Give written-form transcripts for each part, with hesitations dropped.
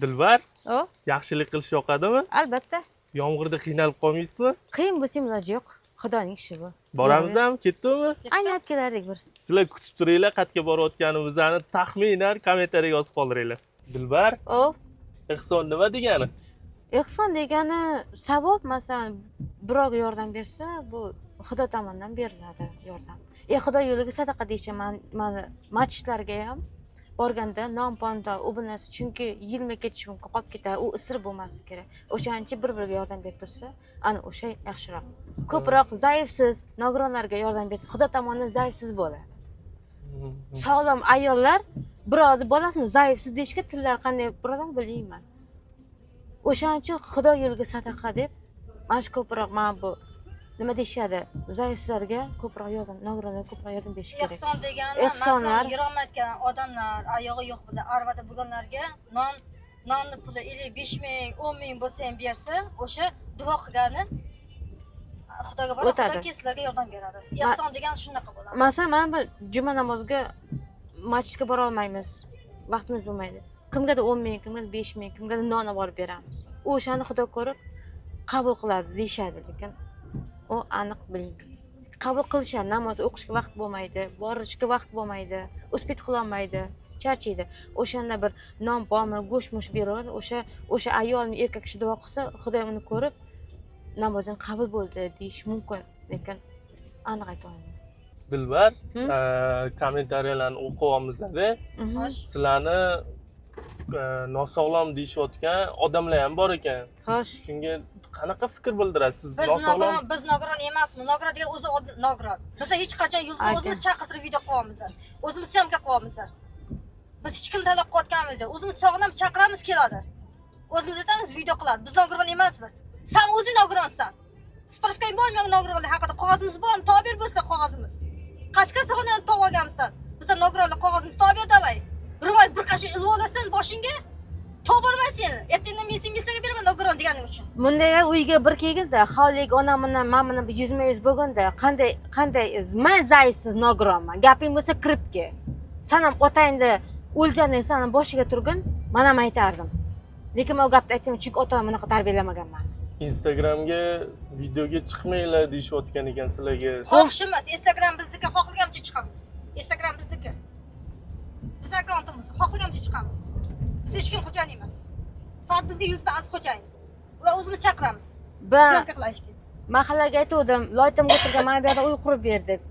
Dilbar, O, yaxshilik qilish yoqadimi? albatta. Yomg'irda qiynalib qolmaysizmi? Qiyin bo'lsa ham iloji yo'q. Xudoning ishi bu. Boramizmi? Ketdimi? Aynab kelardik bir. Sizlar kutib turinglar, qayerga borayotganimizni taxminan kommentariyaga yozib qoldiringlar. Dilbar, O, ehson nima degani? ehson degani savob, masalan, birovga yordam bersa, bu Xudo tomonidan beriladi yordam. Xudo yo'liga sadaqa deyishaman, mana masjidlarga ham borganda non-ponda u bu narsa, chunki yilma ketishi mumkin, qolib ketadi, u isir bo'lmasi kerak. O'shancha bir-biriga yordam berib tursa, ana o'sha yaxshiroq. Ko'proq zaifsiz nogironlarga yordam bersa, Xudo tomonidan zaifsiz bo'ladi. Sog'lom ayollar birovni bolasini zaifsiz deyishga tillari qanday buradan bilmayman. O'shaning uchun Xudo yo'liga sadaqa deb, mana shu ko'proq mana bu nima deyishadi, zaifsizlarga ko'proq yordam, nogironlarga ko'proq yordam berish kerak. Ehson degani Ehsonlar yurolmayotgan odamlar, oyog'i yo'q bilan arvada bo'lganlarga nonni puli 55 ming, 10 ming bo'lsa ham bersa, o'sha duo qilgani Xudoga borib, Xudo sizlarga yordam beradi. Ehson degani shunaqa bo'ladi. masalan, mana bu juma namoziga masjidga bora olmaymiz, vaqtimiz bo'lmaydi. Kimgadir 10 ming, kimgadir 5 ming, kimgadir non olib borib beramiz. O'shani Xudo ko'rib qabul qiladi deyshadi, lekin u aniq biling. Qabul qilishadi, namoz o'qishga vaqt bo'lmaydi, borishga vaqt bo'lmaydi, uspet qila olmaydi, charchaydi. O'shanda bir non bormi, go'sht-mush beradi, o'sha ayolmi, erkak kishi duo qilsa, Xudo uni ko'rib namozing qabul bo'ldi deyish mumkin, lekin aniq ayta olmayman. Dilbar, kommentariyalarni o'qiyapmiz-da. Sizlarni nosog'lom deyishayotgan odamlar ham bor ekan. Xo'sh, Shunga qanaqa fikr bildirasiz? Biz nogiron emasmi? Nogiron degan o'zi nogiron. Biz hech qachon yulduz o'zimiz chaqirtirib video qilyapmiz. O'zimiz syomka qilyapmiz. Biz hech kim talab qilayotganimiz yo'q. O'zimiz sog'inam chaqiramiz, keladi. O'zimiz aytamiz, video qiladi. Biz nogiron emasmiz. Sen o'zing nogironsan. Spravkang bormi nogironlik haqida? Qog'ozimiz bormi? Tober bo'lsa qog'ozimiz. Qaska sog'inam topib olganmisan. Bizda nogironlik qog'ozimiz tober davay. Ro'mol bir qashib ilib olasan boshingga. To'g'rimi seni? Ertaga men senga beraman nogiron deganing uchun. bunday uyga bir kelganda, hovliga onamdan mamani 100 bo'lganda, qanday men zaifsiz nogironman. Gaping bo'lsa kirib kel. Sen ham otangni o'lgandan seni boshiga turgin, men ham aytardim. Lekin men o gapni aytdim, chunki otam bunaqa tarbiyalamagan meni. Instagramga videoga chiqmanglar deyishayotgan ekan sizlarga. Xohishimiz, Instagram bizniki, xohlagancha chiqamiz. Instagram bizniki. Biz akkauntimiz, xohlagancha chiqamiz. Biz hech kim xo'jayin emas. Faqat bizga yuz ba'zi xo'jayin. Ular o'zimiz chaqiramiz. Mahallaga aytdim, loytam o'tirgan, mana bu yerda uy qurib ber deb.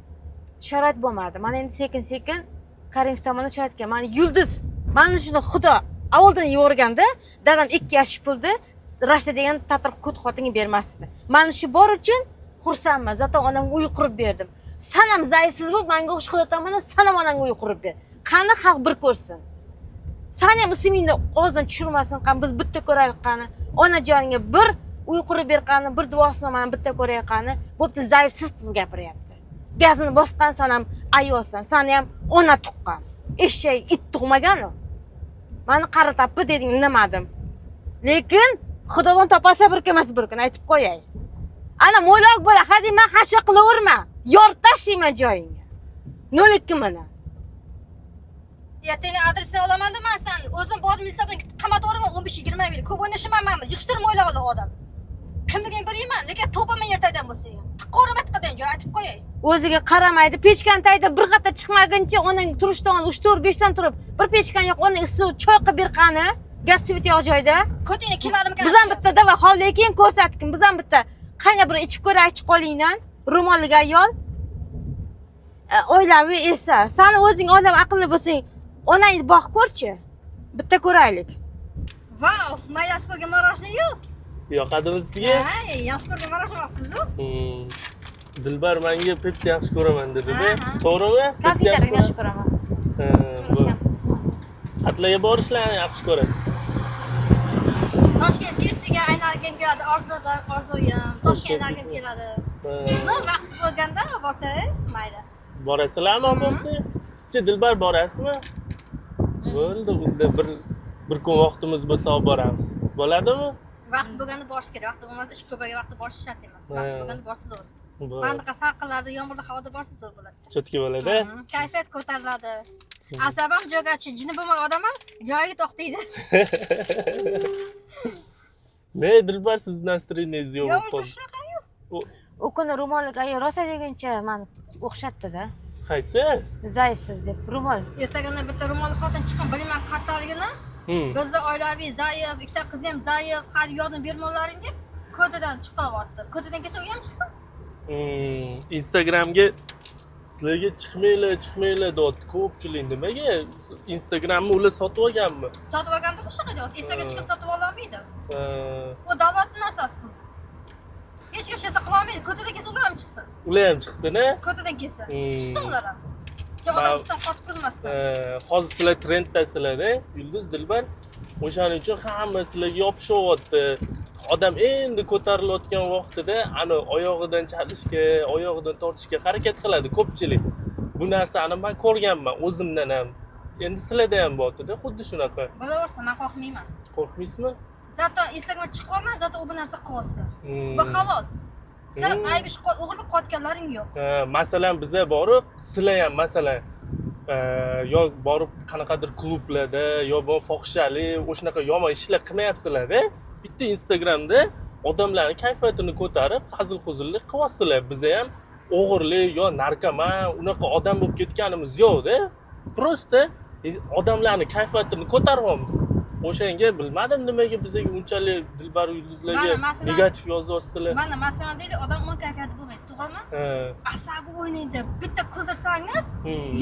Sharoit bo'lmadi. Mana endi sekin-sekin Karimov tomonidan sharoitga, mana yulduz, mana shuni Xudo avvaldan yo'rganda, dadam 2 yosh puldi, Rashda degan tatir kut xotinga bermasdi. Mana shu bor uchun xursandman. Zato onamga uy qurib berdim. Sen ham zaifsiz bo'lib, menga o'xsh Xudo tomonidan sen ham onangga uy qurib ber. Qani xalq bir ko'rsin. Sen ham ismingni og'zdan tushirmasin, qani biz bitta ko'raylik qani. Onajonga bir uy qurib ber qani, bir duosini mana bitta ko'raylik qani. Bo'pti, zaifsiz qiz gapiryapti. Gazini bosgan sen ham ayolsan, sen ham ona tuqqan. Eshak it tug'magan u. Meni qaratapti deding, nimadim. Lekin Xudodan topasa bir emas bir kun aytib qo'yay. Ana mo'yloq bo'la, hadi men xasha qilaverma. Yorib tashlayman joyingga. 02 mana. Ertaga adresini olaman-da men sen. O'zim bordim hisobdan qamataveraman 15-20 ming. Ko'p o'ynashaman, yig'ishtirib o'ylab odam. Kimligini bilmayman, lekin topaman ertadan bo'lsa ham. Tiqorib aytqadan joy aytib qo'yay. O'ziga qaramaydi, pechkan tagida bir qator chiqmaguncha onang turishdan 3-4-5 dan turib, bir pechkan yo'q, uni issiq choy qilib ber qani. Gaz sveti yo'q joyda. Ko'tingni kelarmikan? Biz ham bitta dava hovliga keyin ko'rsatdim. Biz ham bitta qani bir ichib ko'raychi qo'lingdan, ro'molliga ayol. Oilaviy esa, seni o'zing oilab aqlli bo'lsang, onangni boqib ko'rchi. Bitta ko'raylik. Vau, men yaxshi ko'rgan marashni yo'q. Yoqadimi sizga? Ha, yaxshi ko'rgan marashmoqsiz-ku? Dilbar menga Pepsi yaxshi ko'raman dedi-da. To'g'rimi? Pepsi yaxshi ko'raman. Atlaga borishlarni yaxshi ko'rasiz. Toshkent City'ga aylangan keladi, orzuyam. Toshkentga aylangan keladi. No, vaqt bo'lganda borsangiz, mayli. Borasizlarmi bo'lsa? Sizchi Dilbar borasizmi? Bo'ldi, unda bir kun vaqtimiz bo'lsa olib boramiz. Bo'ladimi? Vaqt bo'lganda borish kerak. Vaqt bo'lmasa ish ko'paygan vaqtda borish shart emas. Vaqt bo'lganda borsa zo'r. Qandaqa salqinlarda, yomg'irda havoda borsa zo'r bo'ladi. Cho'tki bo'ladi. Kayfiyat ko'tariladi. Asabam jo'gachi, jini bo'lmagan odam ham joyiga to'xtaydi. Ne Dilbar siz nastroyeniyingiz yo'q Yo'q, qoldi. shunaqa-yu. U kuni ro'mollik ayol rosa deguncha mani o'xshatdi-da. Qaysi? Zaifsiz deb ro'mol. Instagramda bitta ro'molli xotin chiqqan, bilmayman qattog'ligini. Bizda oilaviy zaif, ikkita qizi ham zaif, hali yordam bermolaring deb kodidan chiqaryapti. Kodidan kelsa u ham chiqsin. Instagramga sizlarga chiqmanglar deyapti ko'pchilik. Nimaga? Instagramni ular sotib olganmi? Sotib olganda shunaqa deyapti. Instagram chiqib sotib ololmaydi. Ha. U davlatning narsasi. Hech kim shasa qila olmaydi. Kodidan kelsa ular ham chiqsin. Ular ham chiqsin-a? Kodidan kelsa. Chiqsin ular ham. Odamdan qotib qilmasdan. Hozir sizlar trenddasizlar-da, Yulduz Dilbar. O'shaning uchun hamma sizlarga yopishyapti. Odam endi ko'tarilayotgan vaqtida ana oyog'idan chalishga, oyog'idan tortishga harakat qiladi ko'pchilik. Bu narsani men ko'rganman o'zimdan ham. Endi sizlarda ham bo'lyapti-da, xuddi shunaqa. Bo'laversa, men qo'rqmayman. Qo'rqmaysizmi? Zato Instagram chiqyapman, zato u bu narsa qilyapsizlar. Bu halol. Sizlar ayb ish o'g'irlik qilayotganlaring yo'q. Masalan, biza borib, sizlar ham masalan yo borib qanaqadir klublarda yo bu fohishalik, o'shanaqa yomon ishlar qilmayapsizlar-da. Bitta Instagramda odamlarning kayfiyatini ko'tarib, hazil-huzullik qilyapsizlar. Biza ham o'g'irlik yo narkoman, unaqa odam bo'lib ketganimiz yo'q-da. Prosta odamlarning kayfiyatini ko'taryapmiz. O'shanga bilmadim nimaga bizaga unchalik Dilbar Yulduzlarga negativ yozyapsizlar. Mana masalan deylik, odam umuman kayfiyati bo'lmaydi, to'g'rimi? Asabi o'ynaydi. Bitta kuldirsangiz,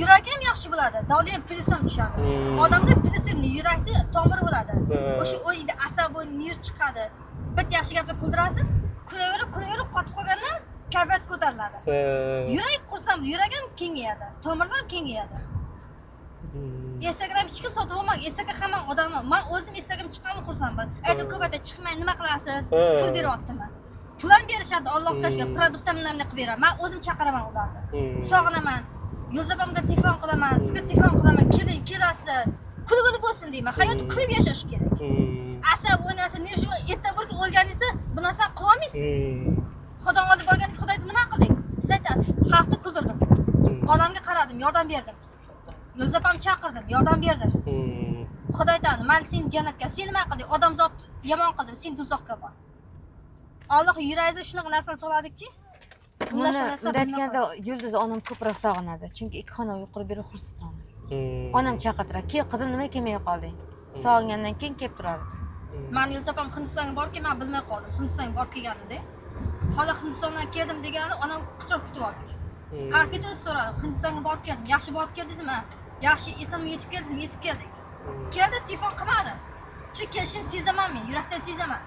yurak ham yaxshi bo'ladi. Doim pulsam tushadi. Odamda pulsimni yurakni tomiri bo'ladi. O'sha o'yinda asabi nir chiqadi. Bitta yaxshi gapni kuldirasiz, kulaverib qotib qolgandan kayfiyat ko'tariladi. Yurak xursand, yurak ham kengayadi, tomirlar kengayadi. Instagram hech kim sotib olmagan. Instagram hamma odamlar. Men o'zim Instagram chiqqanimni xursandman. Aytib ko'payda chiqmay nima qilasiz? Pul beryaptimi? Pul ham berishadi, Alloh tashga produkt ham nimani qilib beraman. Men o'zim chaqiraman ularni. Sog'inaman. Yo'zabamga telefon qilaman, sizga telefon qilaman. Keling, kelasiz. Kulgili bo'lsin deyman. Hayotni kulib yashash kerak. Asab o'ynasa, necha erta bo'lib o'lganingizda bu narsani qila olmaysiz. Xudo olib borganda Xudoga nima qildik? Siz aytasiz, xalqni kuldirdim. Olamga qaradim, yordam berdim. Yo'zabam chaqirdim, yordam berdi. Xudo aytadi, "Men seni jannatga, sen nima qilding? Odamzod yomon qildim, sen do'zaxga bor." Alloh yuragingizga shunaqa narsani soladiki, Buni aytganda Yulduz onam ko'proq sog'inadi, chunki ikki xona uy qurib berib xursandman. Onam chaqirtiradi, "Kel, qizim, nima kelmay qolding?" Sog'ingandan keyin kelib turadi. Men Yo'zabam Hindistonga borib kelman, bilmay qoldim. Hindistonga borib kelganimda, "Hali Hindistondan keldim" degani, onam quchoq kutib oldik. Qayerga ketdingiz so'radi. Hindistonga borib keldim. Yaxshi borib keldingizmi? Yaxshi, esimga yetib keldingizmi? Yetib keldik. Keldi, telefon qilmadi. Chunki kelishini sezaman men, yurakdan sezaman.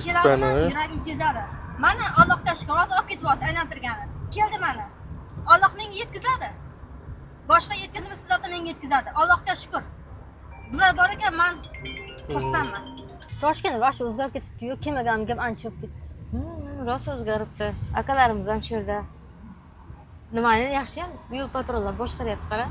Keladimi? Yuragim sezadi. Mana Allohga shukr, hozir olib ketyapti, aylantirgani. Keldi mana. Alloh menga yetkazadi. Boshqa yetkazmasa, zotda menga yetkazadi. Allohga shukr. Bular bor ekan, men xursandman. Toshkent vaqti o'zgarib ketibdi-yu, kelmaganimga ancha bo'lib ketdi. Rosa o'zgaribdi. Akalarimiz ham shu yerda. Nimani yaxshi ham yo'l patrullar boshqaryapti, qara.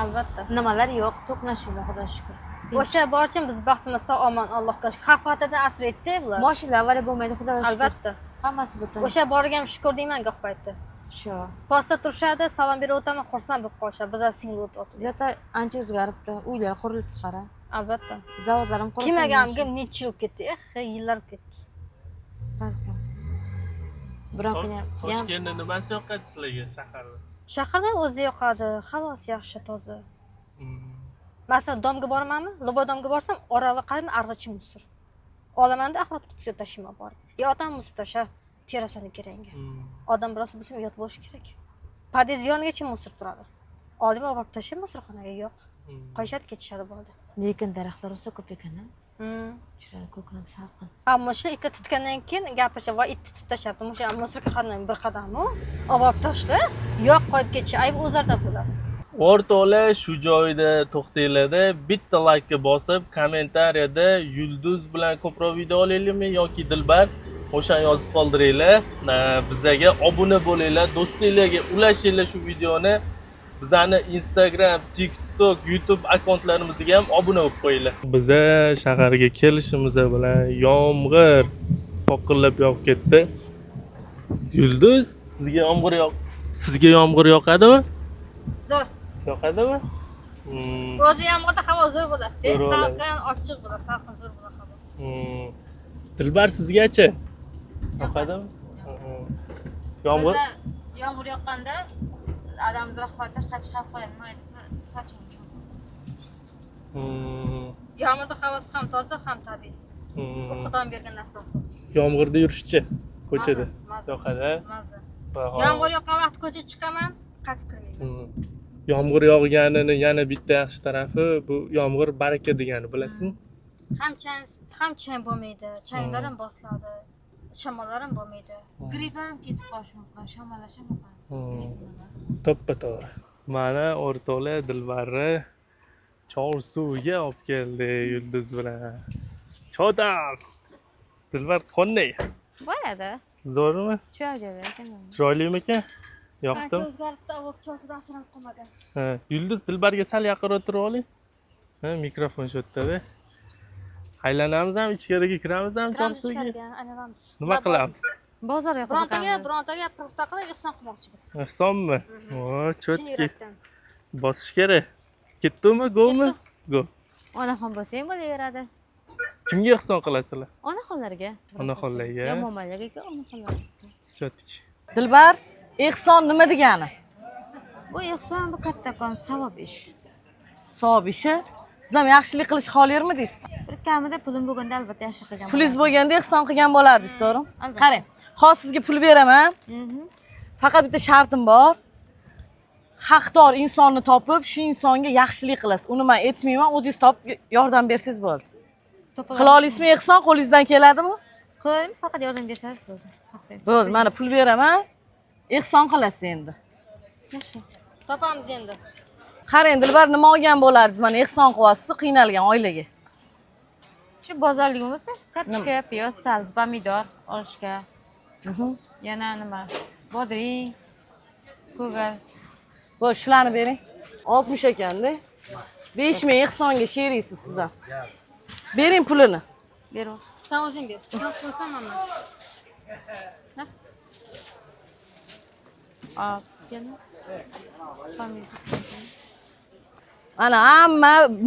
Albatta. Nimalar yo'q, to'qnashuvlar, Xudoga shukr. O'sha borchim biz baxtimiz sog' omon, Allohga shukr. Xavf-xatardan asraydi bular. Mashina avariya bo'lmaydi, Xudoga shukr. Albatta. Hammasi butun. O'sha boriga ham shukr deyman goh paytda. Shu. Postda turishadi, salom berib o'taman, xursand bo'lib qolishadi. Bizlar singil o'tyapti. Zata ancha o'zgaribdi. Uylar qurilibdi, qara. Albatta. Zavodlar ham qurildi. Kelmaganimga necha yil ketdi? Yillar ketdi. Balkim. Biroq Toshkentda nimasi yoqadi sizlarga shaharda? Shaharda o'zi yoqadi, havosi yaxshi, toza. Masalan, domga boramanmi? Lobodomga borsam, orali qarayman, arg'ichi musor. Olamanda axlat qutisiga tashiyman borib. Yotam musor tasha, terasani keranga. Odam biroz bo'lsa yot bo'lishi kerak. Podez yonigacha musor turadi. Olib olib tashlab musорxonaga yo'q. Qo'yishadi, ketishadi bo'ldi. Lekin daraxtlar o'sa ko'p ekan-a. Chiroyli ko'klam salqin. Ammo shu itni tutgandan keyin gapirishib, "Voy, itni tutib tashlabdi. O'sha musorga qadam bir qadamu, olib tashla, yo'q qo'yib ketish ayb o'zardan bo'ladi." O'rtoqlar, shu joyda to'xtanglarda, bitta laykka bosib, kommentariyada Yulduz bilan ko'proq video olaylikmi yoki Dilbar o'shani yozib qoldiringlar. Bizga obuna bo'linglar, do'stinglarga ulashinglar shu videoni. Bizani Instagram, TikTok, YouTube akkauntlarimizga ham obuna bo'lib qo'yinglar. Biza shaharga kelishimiz bilan yomg'ir poqillab yog'ib ketdi. Yulduz, sizga yomg'ir yoqadimi? Zo'r. Yoqadimi? O'zi yomg'irda havo zo'r bo'ladi. Zo'r bo'ladi. Salqin, ochiq bo'ladi, salqin zo'r bo'ladi havo. Dilbar sizgachi? Yoqadimi? Yomg'ir? Yomg'ir yoqqanda adamimiz rahbarda chiqarib qo'yadi. Mayli sochingni yuvib. Yomg'irda havosi ham toza, ham tabiiy. Bu Xudoning bergan narsasi. Yomg'irda yurishchi ko'chada. Maza. Yoqada. Maza. Va- Yomg'ir yoqqan vaqt ko'chaga chiqaman, qaytib kirmayman. Yomg'ir yog'ganini yana bitta yaxshi tarafi bu yomg'ir baraka degani, bilasizmi? Ham chang bo'lmaydi, changlar ham bosiladi, shamollar ham bo'lmaydi. Gripplar ham ketib qolishi mumkin, shamollash ham mumkin. To'ppa-to'g'ri. Mana o'rtoqlar Dilbarni Chorsuga olib keldi Yulduz bilan. Chodam. Dilbar qanday? Bo'ladi. Zo'rmi? Chiroyli ekan. Chiroylimi ekan? Qancha Yoqdimi? o'zgaribdi, avvokchosida asrab qolmagan. Ha, Yulduz Dilbarga sal yaqinroq turib oling. Ha, mikrofon shu yerda. Aylanamiz ham, ichkariga kiramiz ham Chorsuga. Aylanamiz. Nima qilamiz? Bozorga Birontaga puxta qilib ehson qilmoqchimiz. Ehsonmi? O, Chin cho'tki. yurakdan. Bosish kerak. Ketdimi, go'mi? Go. Onaxon bo'lsa ham bo'laveradi. Kimga ehson qilasizlar? Onaxonlarga. Onaxonlarga. Yomonlarga, onaxonlarimizga. Cho'tki. Dilbar, ehson nima degani? Bu ehson bu kattakon savob ish. Savob ishi. Siz ham yaxshilik qilish xohlayermidingiz? Bir kamida pulim bo'lganda albatta yaxshi qilgan. Pulingiz bo'lganda ehson qilgan bo'lardingiz, to'g'rimi? Albatta. Qarang, hozir sizga pul beraman. Faqat bitta shartim bor. Haqdor insonni topib, shu insonga yaxshilik qilasiz. Uni men aytmayman, o'zingiz topib yordam bersangiz bo'ldi. Qila olasizmi ehson? Qo'lingizdan keladimi? Qo'y, faqat yordam bersangiz bo'ldi. Bo'ldi, mana pul beraman. Ehson qilasiz endi. Yaxshi. Topamiz endi. Qarang, Dilbar nima olgan bo'lardingiz? Mana ehson qilyapsiz qiynalgan oilaga. Shu bozorligim bo'lsa, kartoshka, piyoz, sabzi, pomidor olishga. Yana nima? Bodring, ko'gal. Bo'sh, shularni bering. 60 ekanda. 5 ming ehsonga sheriysiz siz ham. Bering pulini. Berov. Sen o'zing ber. Yo'q bo'lsa mana. Kelin. Pomidor. Mana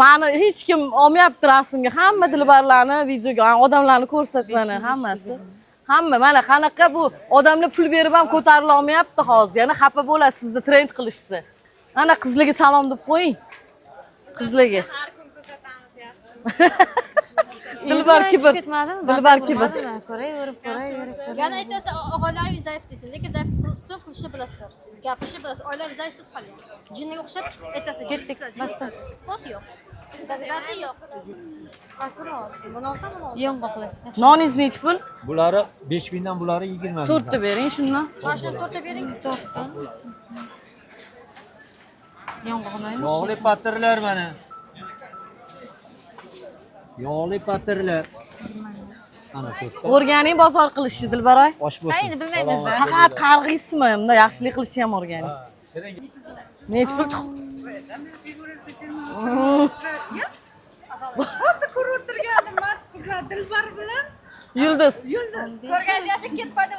mani hech kim olmayapti rasmga. Hamma Dilbarlarni videoga, odamlarni ko'rsatmani hammasi. Hamma mana qanaqa bu odamlar pul berib ham ko'tarila olmayapti hozir. Yana xafa bo'lasiz sizni trend qilishsa. Ana qizlarga salom deb qo'ying. Qizlarga. Dilbar kibr. Dilbar kibr. Ko'raverib. Yana aytasa oilaviy zaif desin, lekin zaif ustun kulishni bilasizlar. Gapirishni bilasizlar. Oilaviy zaif biz qolgan. Jinniga o'xshab aytasa Ketdik, basta. Isbot yo'q. Dalgati yo'q. Asl olsin. Buni olsam buni olsam. Yong'oqli. Noningiz nech pul? Bulari 5000 dan bulari 20 ming. 4 ta bering shundan. Mana shuni to'rtta bering. Yong'oqni Yog'li patirlar mana. Yog'li patirlar. Ana to'rtta. O'rganing bozor qilishni Dilbaroy. Osh bo'lsin. Qayni bilmaymiz. Faqat qarg'aysizmi? Bunda yaxshilik qilishni ham o'rganing. Nech pul? Yulduz. Ko'rganda yaxshi ketmaydi.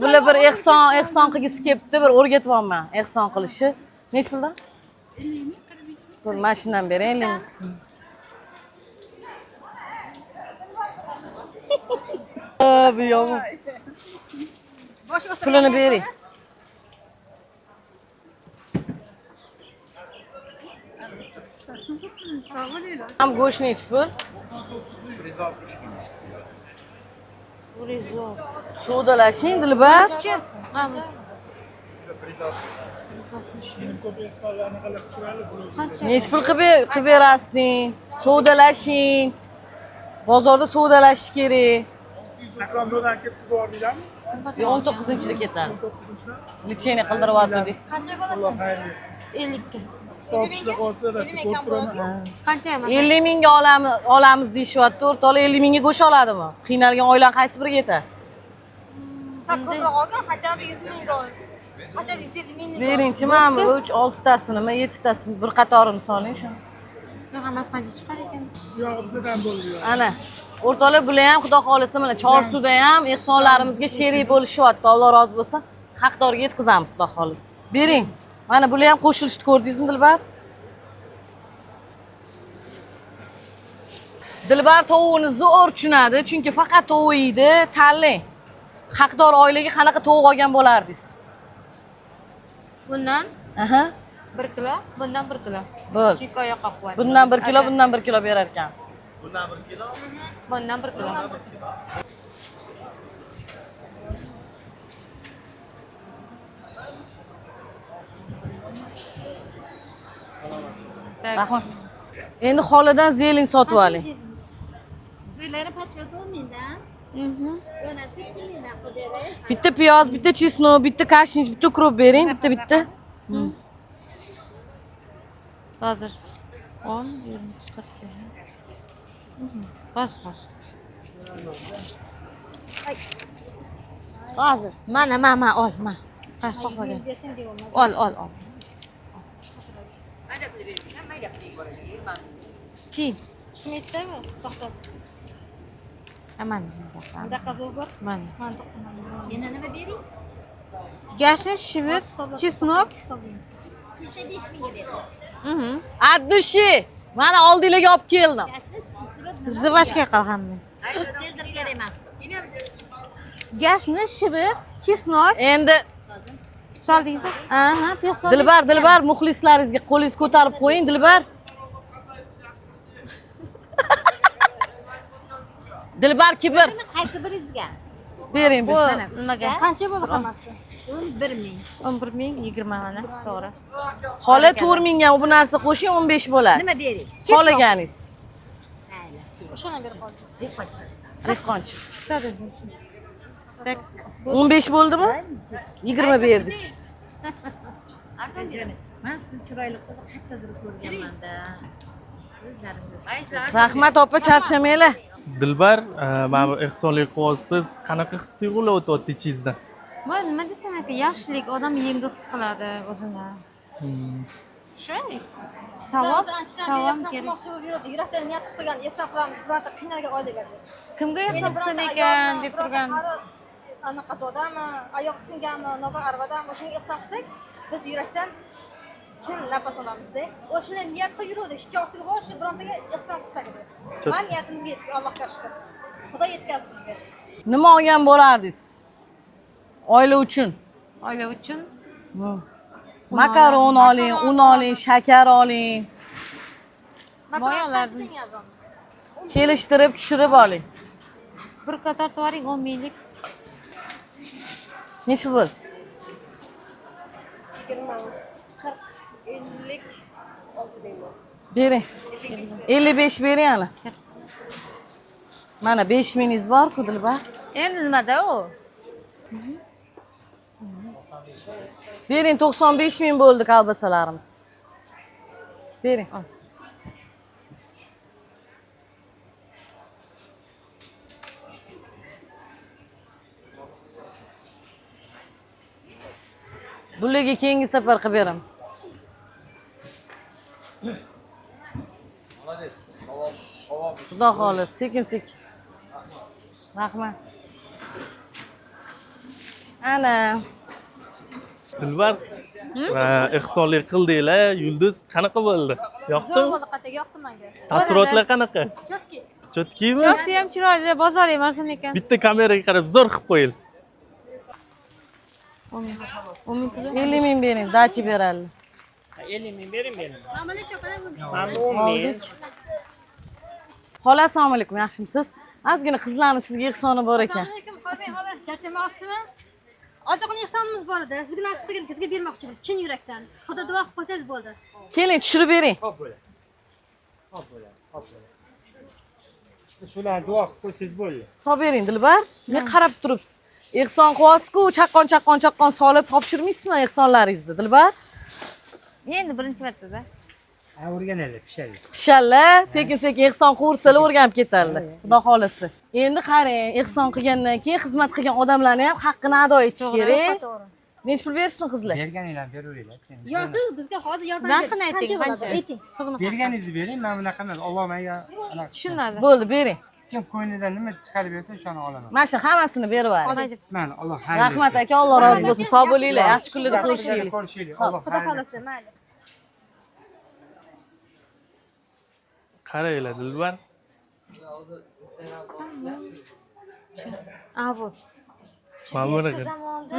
Bular bir ehson qilgisi kelibdi, bir o'rgatyapman ehson qilishni. Nech puldan? 50 ming. Pul mashindan bering, 50 ming. Bu yomon. Pulini bering. Ham go'sht nech pul? 160 ming. Sodalashing Dilbar. Qamiz. Nech pul qilib berasizning? Sodalashing. Bozorda sodalash kerak. Akramdo'dan ketkizib yubordinglarmi? 19-da ketadi. Litseyni qildirib oldik. Qancha bo'lasin? 50 ta. Topishda qolsa rasa ko'p turaman. Qancha emas? 50 mingga olamiz deyishyapti. O'rtoqlar 50 mingga go'sht oladimi? Qiynalgan oilaning qaysi biriga yetadi? Sen ko'proq olgan, hajab 100 ming ol. Hajab 150 ming. Beringchi, mana 3-6 tasini, 7 tasini bir qatorini soling shu. Yo'q, hammasi qancha chiqar ekan? Yo'q, bizdan bo'ldi. Ana. O'rtoqlar bular ham xudo xolisa mana Chorsuda ham ehsonlarimizga sherik bo'lishyapti. Alloh rozi bo'lsin. Haqdorga yetkazamiz xudo xolisa. Bering. Mana bular ham qo'shilishni ko'rdingizmi Dilbar? Dilbar tovuqni zo'r tushunadi, chunki faqat tovuq yeydi. Tanlang. Haqdor oilaga qanaqa tovuq olgan bo'lardingiz? Bundan Aha. 1 kilo, bundan 1 kilo. Bo'l. Chunki oyoqqa quvvat. Bundan 1 kilo, bundan 1 kilo berar ekansiz. Bundan 1 kilo. Bundan 1 kilo. Rahmat. Endi holidan zeling sotib oling. Uylari pachka to'mindan. Bitta piyoz, bitta chesnok, bitta kashnich, bitta ukrop bering, bitta. Hozir 10, 20, 40. Hozir. Hozir. Mana ol, mana. Xohlagan. Ol. Kim? Tushmayaptimi? To'xtab. Aman. Bunaqa zo'r. Mana. Yana nima bering? Gasha, shivit, chesnok. 5 mingga bering. Addushi, mana oldinglarga olib keldim. Zivachka qil hamma. Teldir kerak emas. Gashni, shivit, chesnok Endi soldingiz. Aha, piyoz soldingiz. Dilbar muxlislaringizga qo'lingizni ko'tarib qo'ying, Dilbar. Dilbar kibir. Qaysi biringizga? Bering Bu biz. nimaga? Qancha bo'ldi hammasi? 11 ming. 11 ming, 20 mana, to'g'ri. Xola 4 mingga bu narsa qo'shing 15 bo'ladi. Nima bering? Xohlaganingiz. O'shani berib qoldim. Dehqonchi. Tak. 15 bo'ldimi? 20 berdik. Men siz chiroyli qizni qayerdadir ko'rganman-da. Rahmat opa, charchamanglar. Dilbar, mana bu ehsonlik qilyapsiz. Qanaqa his-tuyg'ular o'tyapti ichingizdan? Bu nima desam aka, yaxshilik odam yengil his qiladi o'zini. Shunday. Savob kerak. Yurakdan niyat qilgan, ehson qilamiz, birorta qiynalgan oilaga. Kimga ehson qilsam ekan deb turgan. Anaqa odammi, oyoq singanmi, nogoh arvadami, shunga ehson qilsak, biz yurakdan chin nafas olamizda. O'shani niyat qilib yuruvdik, shijoatiga borishib, birontaga ehson qilsak edi. Men niyatimizga yetdi, Allohga shukr. Xudo yetkazdi bizga. Nima olgan bo'lardingiz? Oila uchun. Oila uchun Makaron oling, un oling, shakar oling. moyalarni Kelishtirib, tushirib oling. bir qator to'ring 10 minglik. Necha bo'ldi? 50. Bering. 55 bering ana. Mana 5 mingiz bor-ku, Dilbar. Endi nimada u? Bering, 95 ming bo'ldi kolbasalarimiz. Bering. Bularga keyingi safar qilib beraman. Xudo xolis, sekin-sekin. Rahmat. Ana. Dilbar, ehsonlik qildinglar. Yulduz qanaqa bo'ldi? Yoqdimi? Zo'r bo'ldi, qattiq yoqdi menga. Taassurotlar qanaqa? Chotki. Cho'tkimi? Cho'si ham chiroyli, bozor emarsan ekan. Bitta kameraga qarab zo'r qilib qo'yil. 10 ming kilo. 50 ming beringiz, dachi beradi. 50 ming bering meni. Mana necha qilay bu? Mana 10 ming. Xola, assalomu alaykum, yaxshimisiz? Ozgina qizlarni sizga ehsoni bor ekan. Assalomu alaykum, xola. Charchamoqsizmi? Oziqni ehsonimiz bor edi. Sizga nasib qilgan, sizga bermoqchimiz chin yurakdan. Xudo duo qilib qo'ysangiz bo'ldi. Keling, tushirib bering. Xo'p bo'ladi. Shularni duo qilib qo'ysangiz bo'ldi. Top bering, Dilbar. Men qarab turibsiz. Ehson qilyapsiz-ku, chaqqon solib topshirmaysizmi ehsonlaringizni, Dilbar? Endi birinchi martada. O'rganaylik, pishadi. Inshallah, sekin-sekin ehson qilursalar o'rganib ketadilar. Xudo xolisi. Endi qarang, ehson qilgandan keyin xizmat qilgan odamlarning ham haqqini ado etish kerak. Necha pul bersin qizlar? Berganinglarni beraveringlar sen. Yo, siz bizga hozir yordam Narxini ayting, qancha? Ayting. Xizmat. Berganingizni bering, men bunaqa emas. Alloh menga anaqa Tushunadi. Bo'ldi, bering. kim ko'nglidan nima chiqarib bersa o'shani olaman. Mana shu hammasini berib yuboring. Mana Alloh xayr Rahmat aka, Alloh rozi bo'lsin. Sog' bo'linglar, yaxshi kunlarda ko'rishaylik. Ko'rishaylik. Alloh Xudo xayr xolasa, mayli. Qaranglar, Dilbar. bu. Mana buni Eski qil. zamonda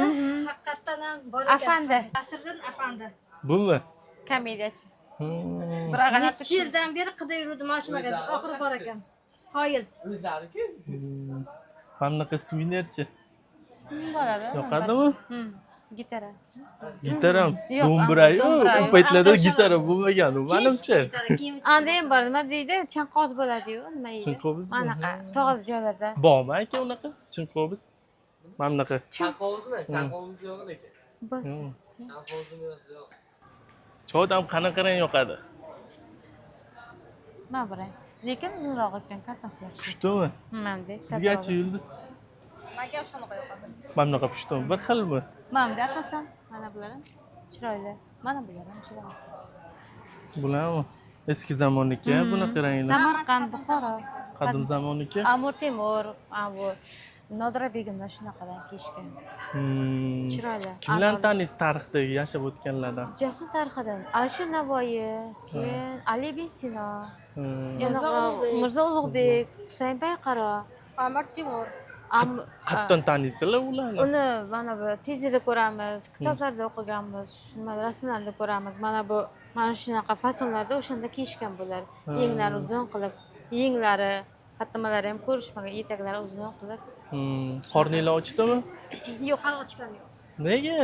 haqiqatdan ham bor ekan. Afandi. Nasriddin afandi. Bumi? Komediyachi. Hmm. Bir ag'anat Necha yildan beri qida yurdi mana shu magazin. Oxiri bor ekan. Qoyil. Mana bunaqa suvenirchi. bo'ladi. Yoqadimi? Gitara. Gitaram, Yo'q, do'mbira-yu, do'mbira u yo'q. paytlarda gitara bo'lmagan u, manimcha. Kiyim Anda ham bor, nima deydi? Chanqoz bo'ladi-yu, nima deydi? Chinqo'biz? Manaqa tog'li joylarda. Bormi aka unaqa? Chinqo'biz. Mana bunaqa. Chanqovuzmi? Chanqovuz yo'q lekin. Bos. Chanqovuzmi yo'q. Chodam qanaqa rang yoqadi? Mana bu rang. Lekin uzunroq ekan, kattasi yaxshi. Pushtimi? Mana Sizgachi yulduz? Menga shunaqa yoqadi. Mana bunaqa pushtimi? Bir xilmi? Mana bu atasam, mana bular ham chiroyli. Mana bular ham chiroyli. Bularmi? Eski zamonniki, bunaqa ranglar. Samarqand, Buxoro. Qadim zamonniki. Amir Temur, bu Nodira begimlar shunaqadan kiyishgan. Chiroyli. Kimlarni taniysiz tarixdagi yashab o'tganlardan? Jahon tarixidan Alisher Navoiy, keyin Ali ibn Sino, Hmm. yana Mirzo Ulug'bek, Husayn Bayqaro, Amir Temur. Qatdan taniysizlar ularni? Uni mana bu tezida ko'ramiz, kitoblarda o'qiganmiz, nima rasmlarda ko'ramiz. Mana shunaqa fasonlarda o'shanda kiyishgan bular. Yenglari uzun qilib, yenglari, xatmalari ham ko'rishmagan, etaklari uzun qilib. Qorninglar ochdimi? Yo'q, hali ochgan yo'q. Nega?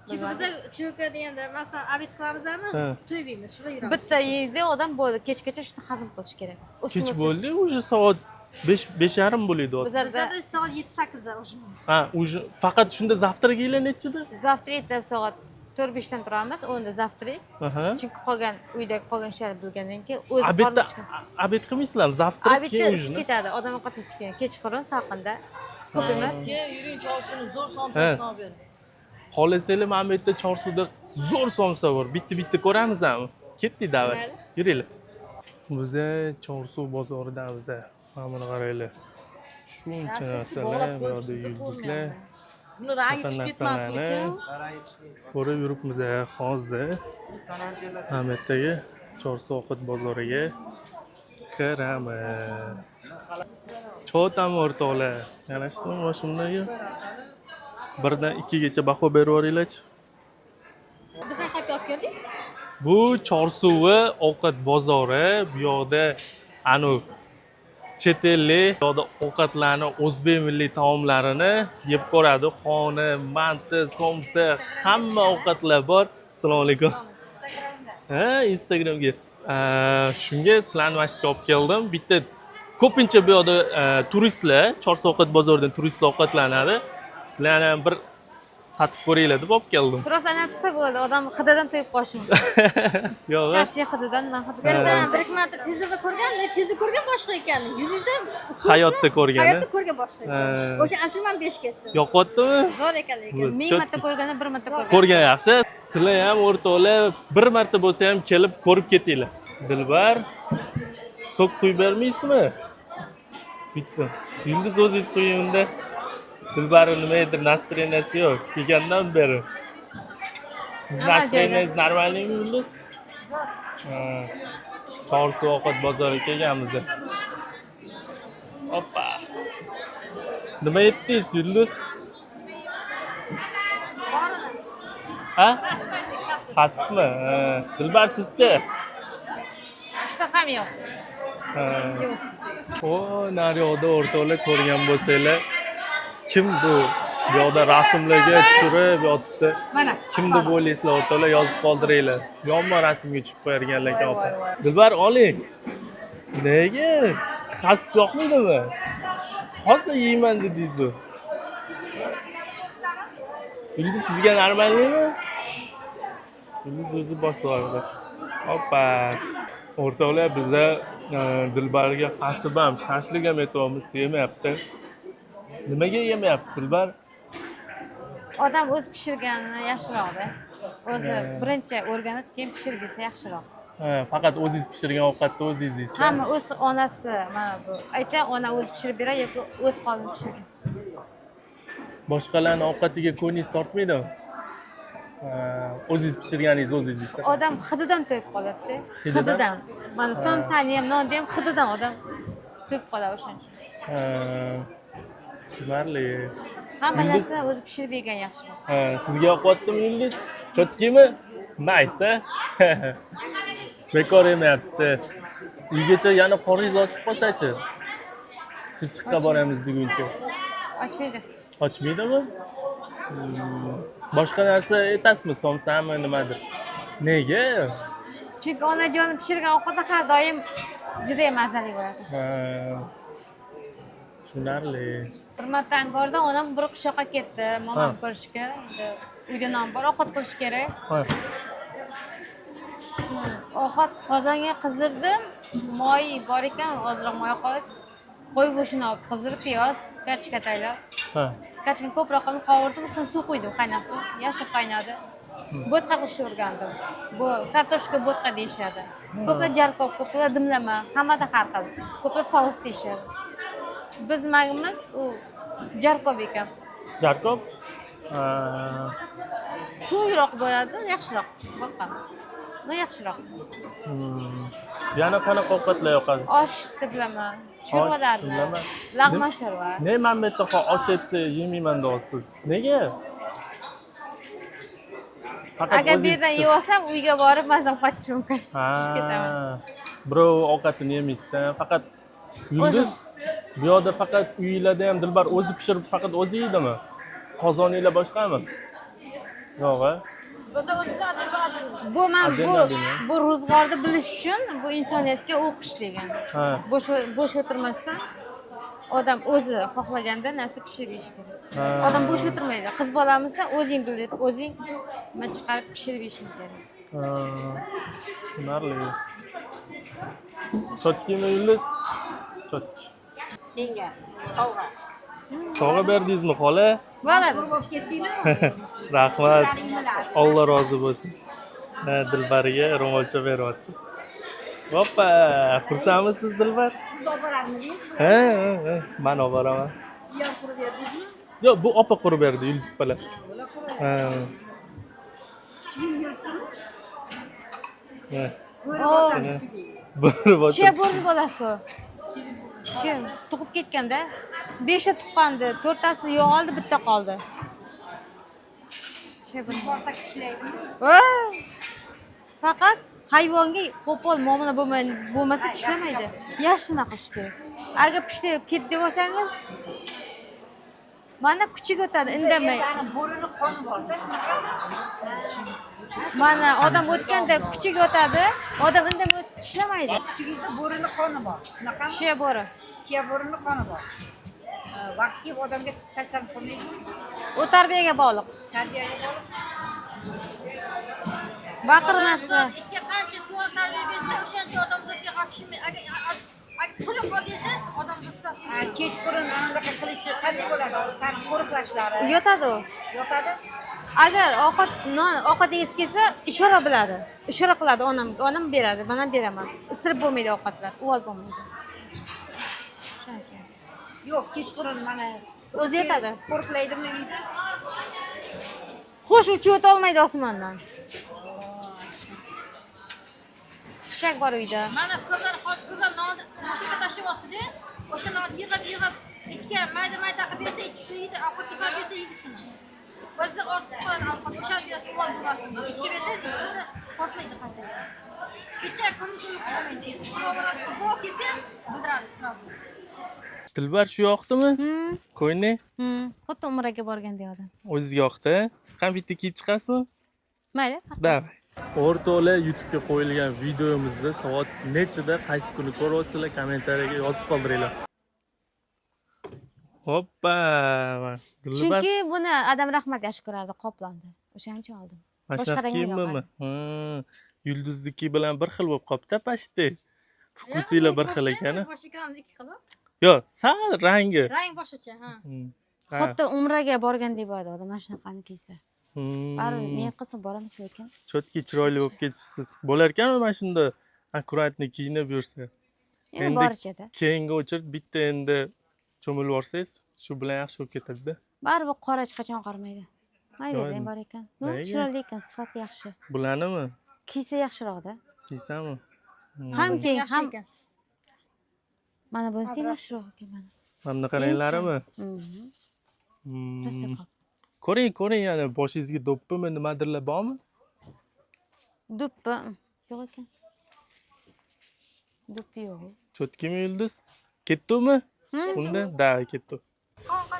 Chunki biz cho'ka deganda masalan abid qilamizmi? Ha. To'y deymiz, shunda yuramiz. Bitta yeydi odam bo'ldi, kechgacha shuni hazm qilish kerak. Kech bo'ldi, уже soat 5:30 bo'ladi. Bizlarda Bizda soat 7-8 da o'shamiz. Ha, уже faqat shunda zavtraginglar nechida? zavtrak ertalab soat 4-5 dan turamiz, o'nda zavtrak. Aha. Chunki qolgan uydagi qolgan ishlarni bilgandan keyin o'zi Abedda abed qilmaysizlarmi? Zavtrak Abedda keyin isib ujni. ketadi, odam ovqatlashib keyin kechqurun salqinda. Ko'p emas. Yuring chorsini zo'r son He. olib bering. Xohlasanglar mana bu yerda Chorsuvda zo'r somsa bor. Bitta ko'ramizmi? Ketdik davat. Yuringlar. Biza Chorsuv bozoridamiz. Mana buni qaranglar. Shuncha narsalar, bu yerda yulduzlar. Buni rangi Qator chiqib ketmasmikin? Ko'rib yuribmiz hozir. Mana bu yerdagi Chorsuv ovqat bozoriga kiramiz. Cho'tam o'rtoqlar. Qarashdimi mashinaga? 1dan 2gacha baho berib yuboringlarchi. Bizni qayerga olib keldingiz? Bu Chorsuvi ovqat bozori. Bu yoqda chet ellik yoqda ovqatlarni, o'zbek milliy taomlarini yeb ko'radi. Xoni, manti, somsa, hamma ovqatlar bor. Assalomu alaykum. Ha, Instagramga. Shunga sizlarni mana shu yerga olib keldim. Bitta ko'pincha bu yoqda turistlar, Chorsu ovqat bozoridan turistlar ovqatlanadi. Sizlarni ham bir tatib ko'ringlar deb olib keldim. Просто anapsa bo'ldi, odam hididan to'yib qolishi mumkin. Yo'q. Shashi hididan men hididan. Ben bir ikki marta tezda ko'rgan, tezda ko'rgan boshqa ekan. Yuzingizda Hayotda ko'rgan. hayotda ko'rgan boshqa ekan. O'sha asli men 5 ketdi. Yoqyaptimi? Zo'r ekan lekin. Ming marta ko'rganda bir marta ko'rgan. Ko'rgan yaxshi. Sizlar ham o'rtoqlar bir marta bo'lsa ham kelib ko'rib ketinglar. Dilbar, sok quyib bermaysizmi? Bitta. Yulduz o'zingiz qo'ying unda. Dilbarning nimadir настроенияsi yo'q. Kelgandan beri. Siz настроенияңiz normalmi Yulduz? Ha. Chorsu ovqat bozoriga kelganmiz. Hoppa. Nima yetdingiz Yulduz? Ha? Xasmi? Dilbar sizchi? Ishtaham yo'q. O, naryoqda o'rtoqlar ko'rgan bo'lsanglar, kim bu? Bu yoqda rasmlarga tushirib yotibdi. Mana. Kim deb o'ylaysizlar o'rtoqlar, yozib qoldiringlar. Yonma rasmga tushib qo'yarganlar ekan opa. Dilbar oling. Nega? Xasib yoqmaydimi? Hozir yeyman dedingiz-ku. Yulduz sizga normalmi? Yulduz o'zi bosib yubordi. Hoppa. O'rtoqlar bizda Dilbarga hasib ham, shashlik ham aytyapmiz, yemayapti. Nimaga yemayapsiz Dilbar? Odam o'zi pishirganini yaxshiroqda. O'zi birinchi o'rganib keyin pishirgisi yaxshiroq. Faqat o'zingiz pishirgan ovqatni o'zingiz yeysiz. Hamma o'z onasi mana bu. Ayta ona o'zi pishirib beradi yoki o'z qo'lini pishiradi. Boshqalarning ovqatiga ko'nglingiz tortmaydimi? O'zingiz pishirganingiz o'zingiz yeysiz. Odam hididan to'yib qoladi-da. Hididan? Hididan. Mana somsani ham, nonni ham hididan odam to'yib qoladi o'shaning uchun. Ha. Tushunarli. Hamma narsani o'zi pishirib yegan yaxshiroq. Ha, sizga yoqyaptimi Yulduz? Chotkimi? Nice. Bekor yemayapti. Uygacha yana qoringiz ochib qolsa-chi? Chirchiqqa boramiz deguncha. Ochmaydi. Ochmaydimi? Boshqa narsa aytasizmi, somsami, nimadir? Nega? Chunki onajonim pishirgan ovqatlar har doim juda ham mazali bo'ladi. Ha. Tushunarli. Bir marta Angorda onam bir qishloqqa ketdi, momam ko'rishga. Endi uyda non bor, ovqat qilish kerak. Ha. Ovqat qozonga qizdirdim. Moy bor ekan, ozroq moy qo'yib, qo'y go'shtini olib qizdirib, piyoz, kartoshka tayyorlab. Ha. Kartoshkani ko'proq qilib qovurdim, so'ng suv quydim, qaynoq suv. Yaxshi qaynadi. Bo'tqa qilishni o'rgandim. Bu kartoshka bo'tqa deyishadi. Ko'plar jarkob, ko'plar dimlama, hammada har xil. Ko'plar sous deyishadi. Biz magimiz u jarkob ekan. Jarkob? Suvroq bo'ladi, yaxshiroq. Bo'tqa. Bu yaxshiroq. Yana qanaqa ovqatlar yoqadi? Osh bilaman. Sho'rvalarni. bilaman. Lag'ma sho'rva. Ne men bu yerda osh etsa yeymayman deyapsiz. Nega? Agar bu yerdan yeb olsam, uyga borib mazam qochish mumkin. Chiqib ketaman. Birov ovqatini yemaysiz, faqat Yulduz bu yerda faqat uyingizda ham Dilbar o'zi pishirib faqat o'zi yeydimi? Qozoninglar boshqami? Yo'q, a? Bu men bu ro'zg'orni bilish uchun bu insoniyatga o'qish degan. Ha. Bo'sh o'tirmasdan odam o'zi xohlaganda narsa pishirib yeyish kerak. Ha. Odam bo'sh o'tirmaydi. Qiz bolamisan, o'zing bilib, o'zing chiqarib pishirib yeyishing kerak. Tushunarli. Chotkimi Yulduz? Chotki. Senga sovg'a. Sovg'a berdingizmi, xola? Bo'ladi. Rahmat. Alloh rozi bo'lsin. Dilbariga ro'molcha beryapti. Hoppa, xursandmisiz Dilbar? Siz olib boradingiz? Ha, men olib boraman. Yo'q, qurib berdingizmi? Yo'q, bu opa qurib berdi Yulduz bola. Ha. Chiya bo'rni bolasi u. Shu tug'ib ketganda 5 ta tuqqandi, 4 tasi yo'q oldi, bitta qoldi. Chiya bo'rni. Faqat hayvonga qo'pol muomala bo'lmasa tishlamaydi. Yaxshina qilish kerak. Agar pishirib ket deb olsangiz, mana kuchiga o'tadi, indamay. Bo'rini qoni bor-da, shunaqa. Mana odam o'tganda kuchiga o'tadi, odam indamay tishlamaydi. Kuchingizda bo'rini qoni bor. Shunaqami? Chiya bo'ri. Chiya bo'rini qoni bor. Vaqt kelib odamga tashlanib qolmaydimi? U tarbiyaga bog'liq. Tarbiyaga bor. Baqirmasa. Itga qancha ko'l tarbiya bersa, o'shancha odamzodga g'apshimay. Agar puli bor desangiz, odamzod Kechqurun anaqa qilishi qanday bo'ladi? Sani qo'riqlashlari. Yotadi u. Yotadi. Agar ovqat yegiz kelsa, ishora biladi. Ishora qiladi onam beradi, men ham beraman. Isirib bo'lmaydi ovqatlar, uval bo'lmaydi. Shuncha. Yo'q, kechqurun mana O'zi yetadi. qo'riqlaydimi uyda? Xo'sh, uchi o'ta olmaydi osmondan. Shak bor uyda. mana ko'zlar nonni nasiga tashlayapti-da. O'sha nonni yig'ib itga mayda qilib bersa, it shuni yeydi, ovqatga solib bersa, yeydi shuni. O'zi ortiq qo'yadi ovqat, o'sha bersa qolib tursin. Itga bersa, itni qotlaydi qaytadan. Kecha kunduz uyqumaydi. Birov kelsa ham bildiradi sirab. Dilbar shu yoqdimi? Ko'yni? Xuddi umraga borgandek odam. O'zizga yoqdi. Qani bitta kiyib chiqasizmi? Mayli. Davay. O'rtoqlar, YouTube'ga qo'yilgan videomizni soat nechida, qaysi kuni ko'ryapsizlar, kommentariyaga yozib qoldiringlar. Hoppa. Dilbar. Chunki buni Adam Rahmat yaxshi ko'rardi, qoplandi. O'shaning uchun oldim. Boshqa kiyimmi? Yulduzniki bilan bir xil bo'lib qopti, pashti. Fokusilar bir xil ekan. Bosh ekramiz ikki xil. Yo'q, sal rangi. Rang boshqacha, ha. Xuddi umraga borgandek bo'ladi odam mana shunaqani kiysa. Baribir niyat qilsa boramiz lekin. Chotki chiroyli bo'lib ketibsiz. Bo'lar ekanmi mana shunda akkuratni kiyinib yursa? Endi borichada. Keyinga o'chirib bitta endi cho'milib olsangiz, shu bilan yaxshi bo'lib ketadi-da. Baribir qora hech qachon qarimaydi. Mayli, ham bor ekan. Chiroyli ekan, sifati yaxshi. Bularnimi? Kiysa yaxshiroq-da. Kiysami? Ham keng, ham Mana bunisi yoshroq ekan mana. Mana bunaqa ranglarimi? Rosa ko'p. Ko'ring, yana boshingizga do'ppimi, nimadirlar bormi? Do'ppi yo'q ekan. Do'ppi yo'q. Cho'tkimi yulduz? Ketdimi? Unda da ketdi.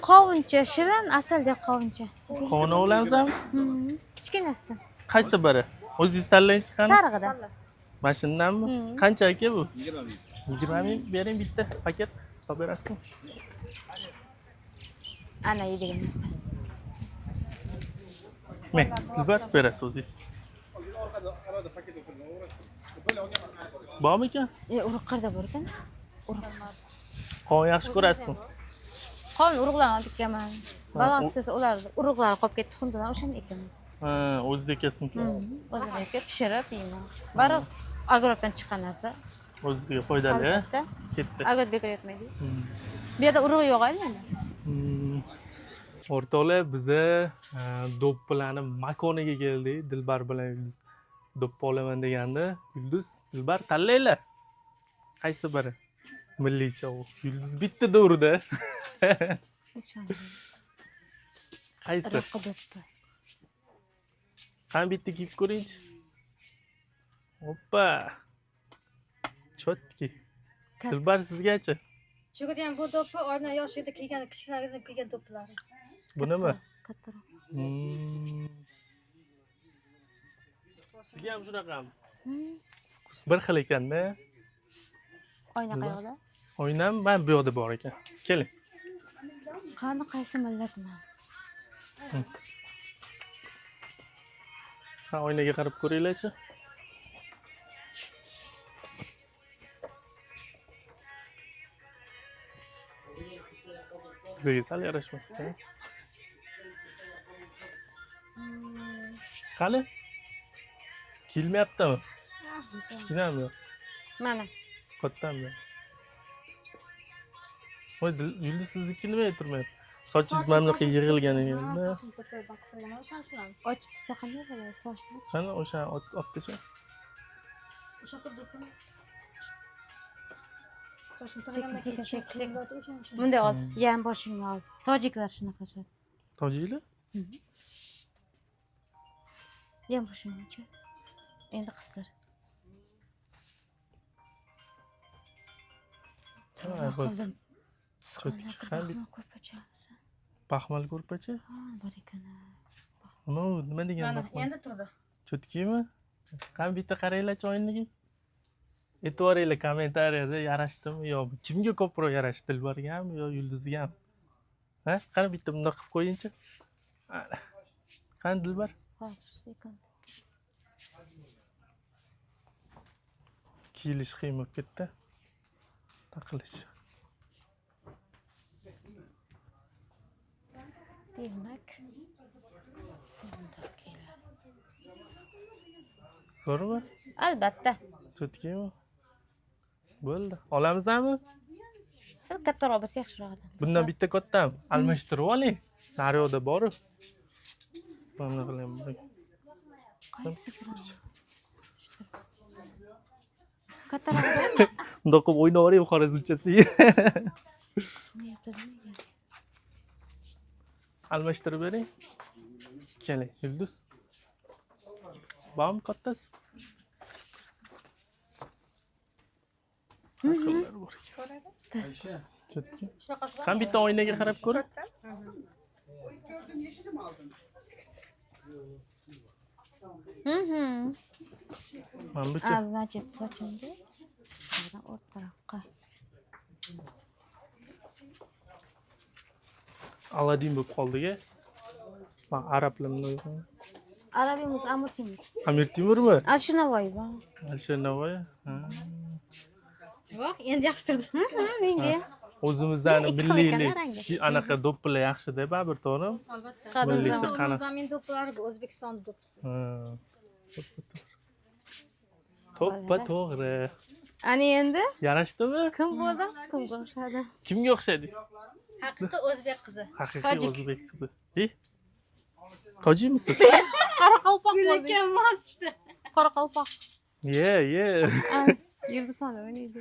Qovuncha shirin, asaldek qovuncha. Qovun olamizmi? Kichkinasi. Qaysi biri? O'zingiz tanlang chiqani. Sarig'idan. Mana shundanmi? Qancha aka bu? 20 ming bering bitta paket hisob berasizmi? Ana yediganisi. Men tilbat berasiz o'zingiz. Bormi ekan? Urug' qayerda bor ekan? Qovun yaxshi ko'rasizmi? Qovun urug'larni olib kelgan. Balans kelsa ular urug'lari qolib ketdi, xundidan o'shani ekan. Ha, o'zingiz ekasizmi? O'zim ekib pishirib yeyman. Bari agroddan chiqqan narsa. O'zingizga foydali, ha? Albatta. Ketdi. Agrod bekor etmaydi. Bu yerda urug' yo'q endi. O'rtoqlar, biza do'ppilarni makoniga keldik. Dilbar bilan Yulduz do'ppi olaman deganda, Yulduz, Dilbar tanlaylar. Qaysi biri? Millicha u. Yulduz bitta do'rida. Qaysi? Do'ppi. Qani bitta kiyib ko'ringchi. Hoppa. Chotki. Dilbar sizgachi? Chunki ham bu do'ppi oyna yoshida kiygan, kichiklarida kiygan do'ppilari. Bu nima? Kattaroq. Sizga ham shunaqami? Bir xil ekanda. Oyna qayoqda? Oynam men bu yoqda bor ekan. Keling. Qani qaysi millatman? Ha, oynaga qarab ko'ringlarchi. Bizga sal yarashmas ekan. Qani? Kelmayaptimi? Kichkinami yo'q? Mana. Kattami yo'q? Voy, Yulduz sizniki nimaga turmayapti? Sochingiz mana bunaqa yig'ilgan ekan-da. Ochib tutsa qanday bo'ladi sochni? Qani o'sha olib tasha. Sekin. Bunday ol, yan boshingni ol. Tojiklar shunaqa qiladi. Tojiklar? Yan boshingni chi. Endi qistir. Qildim. Baxmal ko'rpacha? Ha, bor ekan. Nima degan Mana baxmal? endi turdi. Cho'tkimi? Qani bitta qaranglar oynaga. E'tiboringlar kommentariyada yarashdimi yo kimga ko'proq yarashdi? Dilbargami yo Yulduzgami? Ha? Qani bitta bundoq qilib qo'yingchi. Qani Dilbar? Kiyilish qiyin bo'lib ketdi. Taqilish. Demak. Zo'rmi? Albatta. Cho'tkimi? Bo'ldi. Olamizmi? Sal kattaroq bo'lsa yaxshiroq edi. Bundan bitta kattami? Almashtirib oling. Naryoqda borib. Mana qilaymi? Qaysi biri? Kattaroq. Bundoq qilib o'ynayvering xorazmchasiga. Almashtirib bering. Keling, Yulduz. Bormi kattasi? Aqllar bor ekan. Cho'tki. Qani bitta oynaga qarab ko'ring. Mana bucha. Значит, sochimga o'rtaroqqa. Aladin bo'lib qoldi-ga. Men arablarni Arabimiz Amir Temur. Amir Temurmi? Alisher Navoiy bu. Alisher Navoiy. Yo'q, endi yaxshi turdi. Menga. O'zimizdan Ikki xil ekan, milliylik rangi. anaqa do'ppilar yaxshi-da, baribir to'g'rimi? Albatta. Milliy O'zbekiston qana. zamin do'ppilari bu O'zbekiston do'ppisi. To'ppa to'g'ri. Ani endi Yarashdimi? kim bo'ldi? Kimga o'xshadi? Kimga o'xshadingiz? Haqiqiy o'zbek qizi. Haqiqiy o'zbek qizi. Tojikmisiz? Qoraqalpoq bo'ldi. Lekin mos tushdi. Qoraqalpoq. Ye. Yulduz xonam o'ynaydi.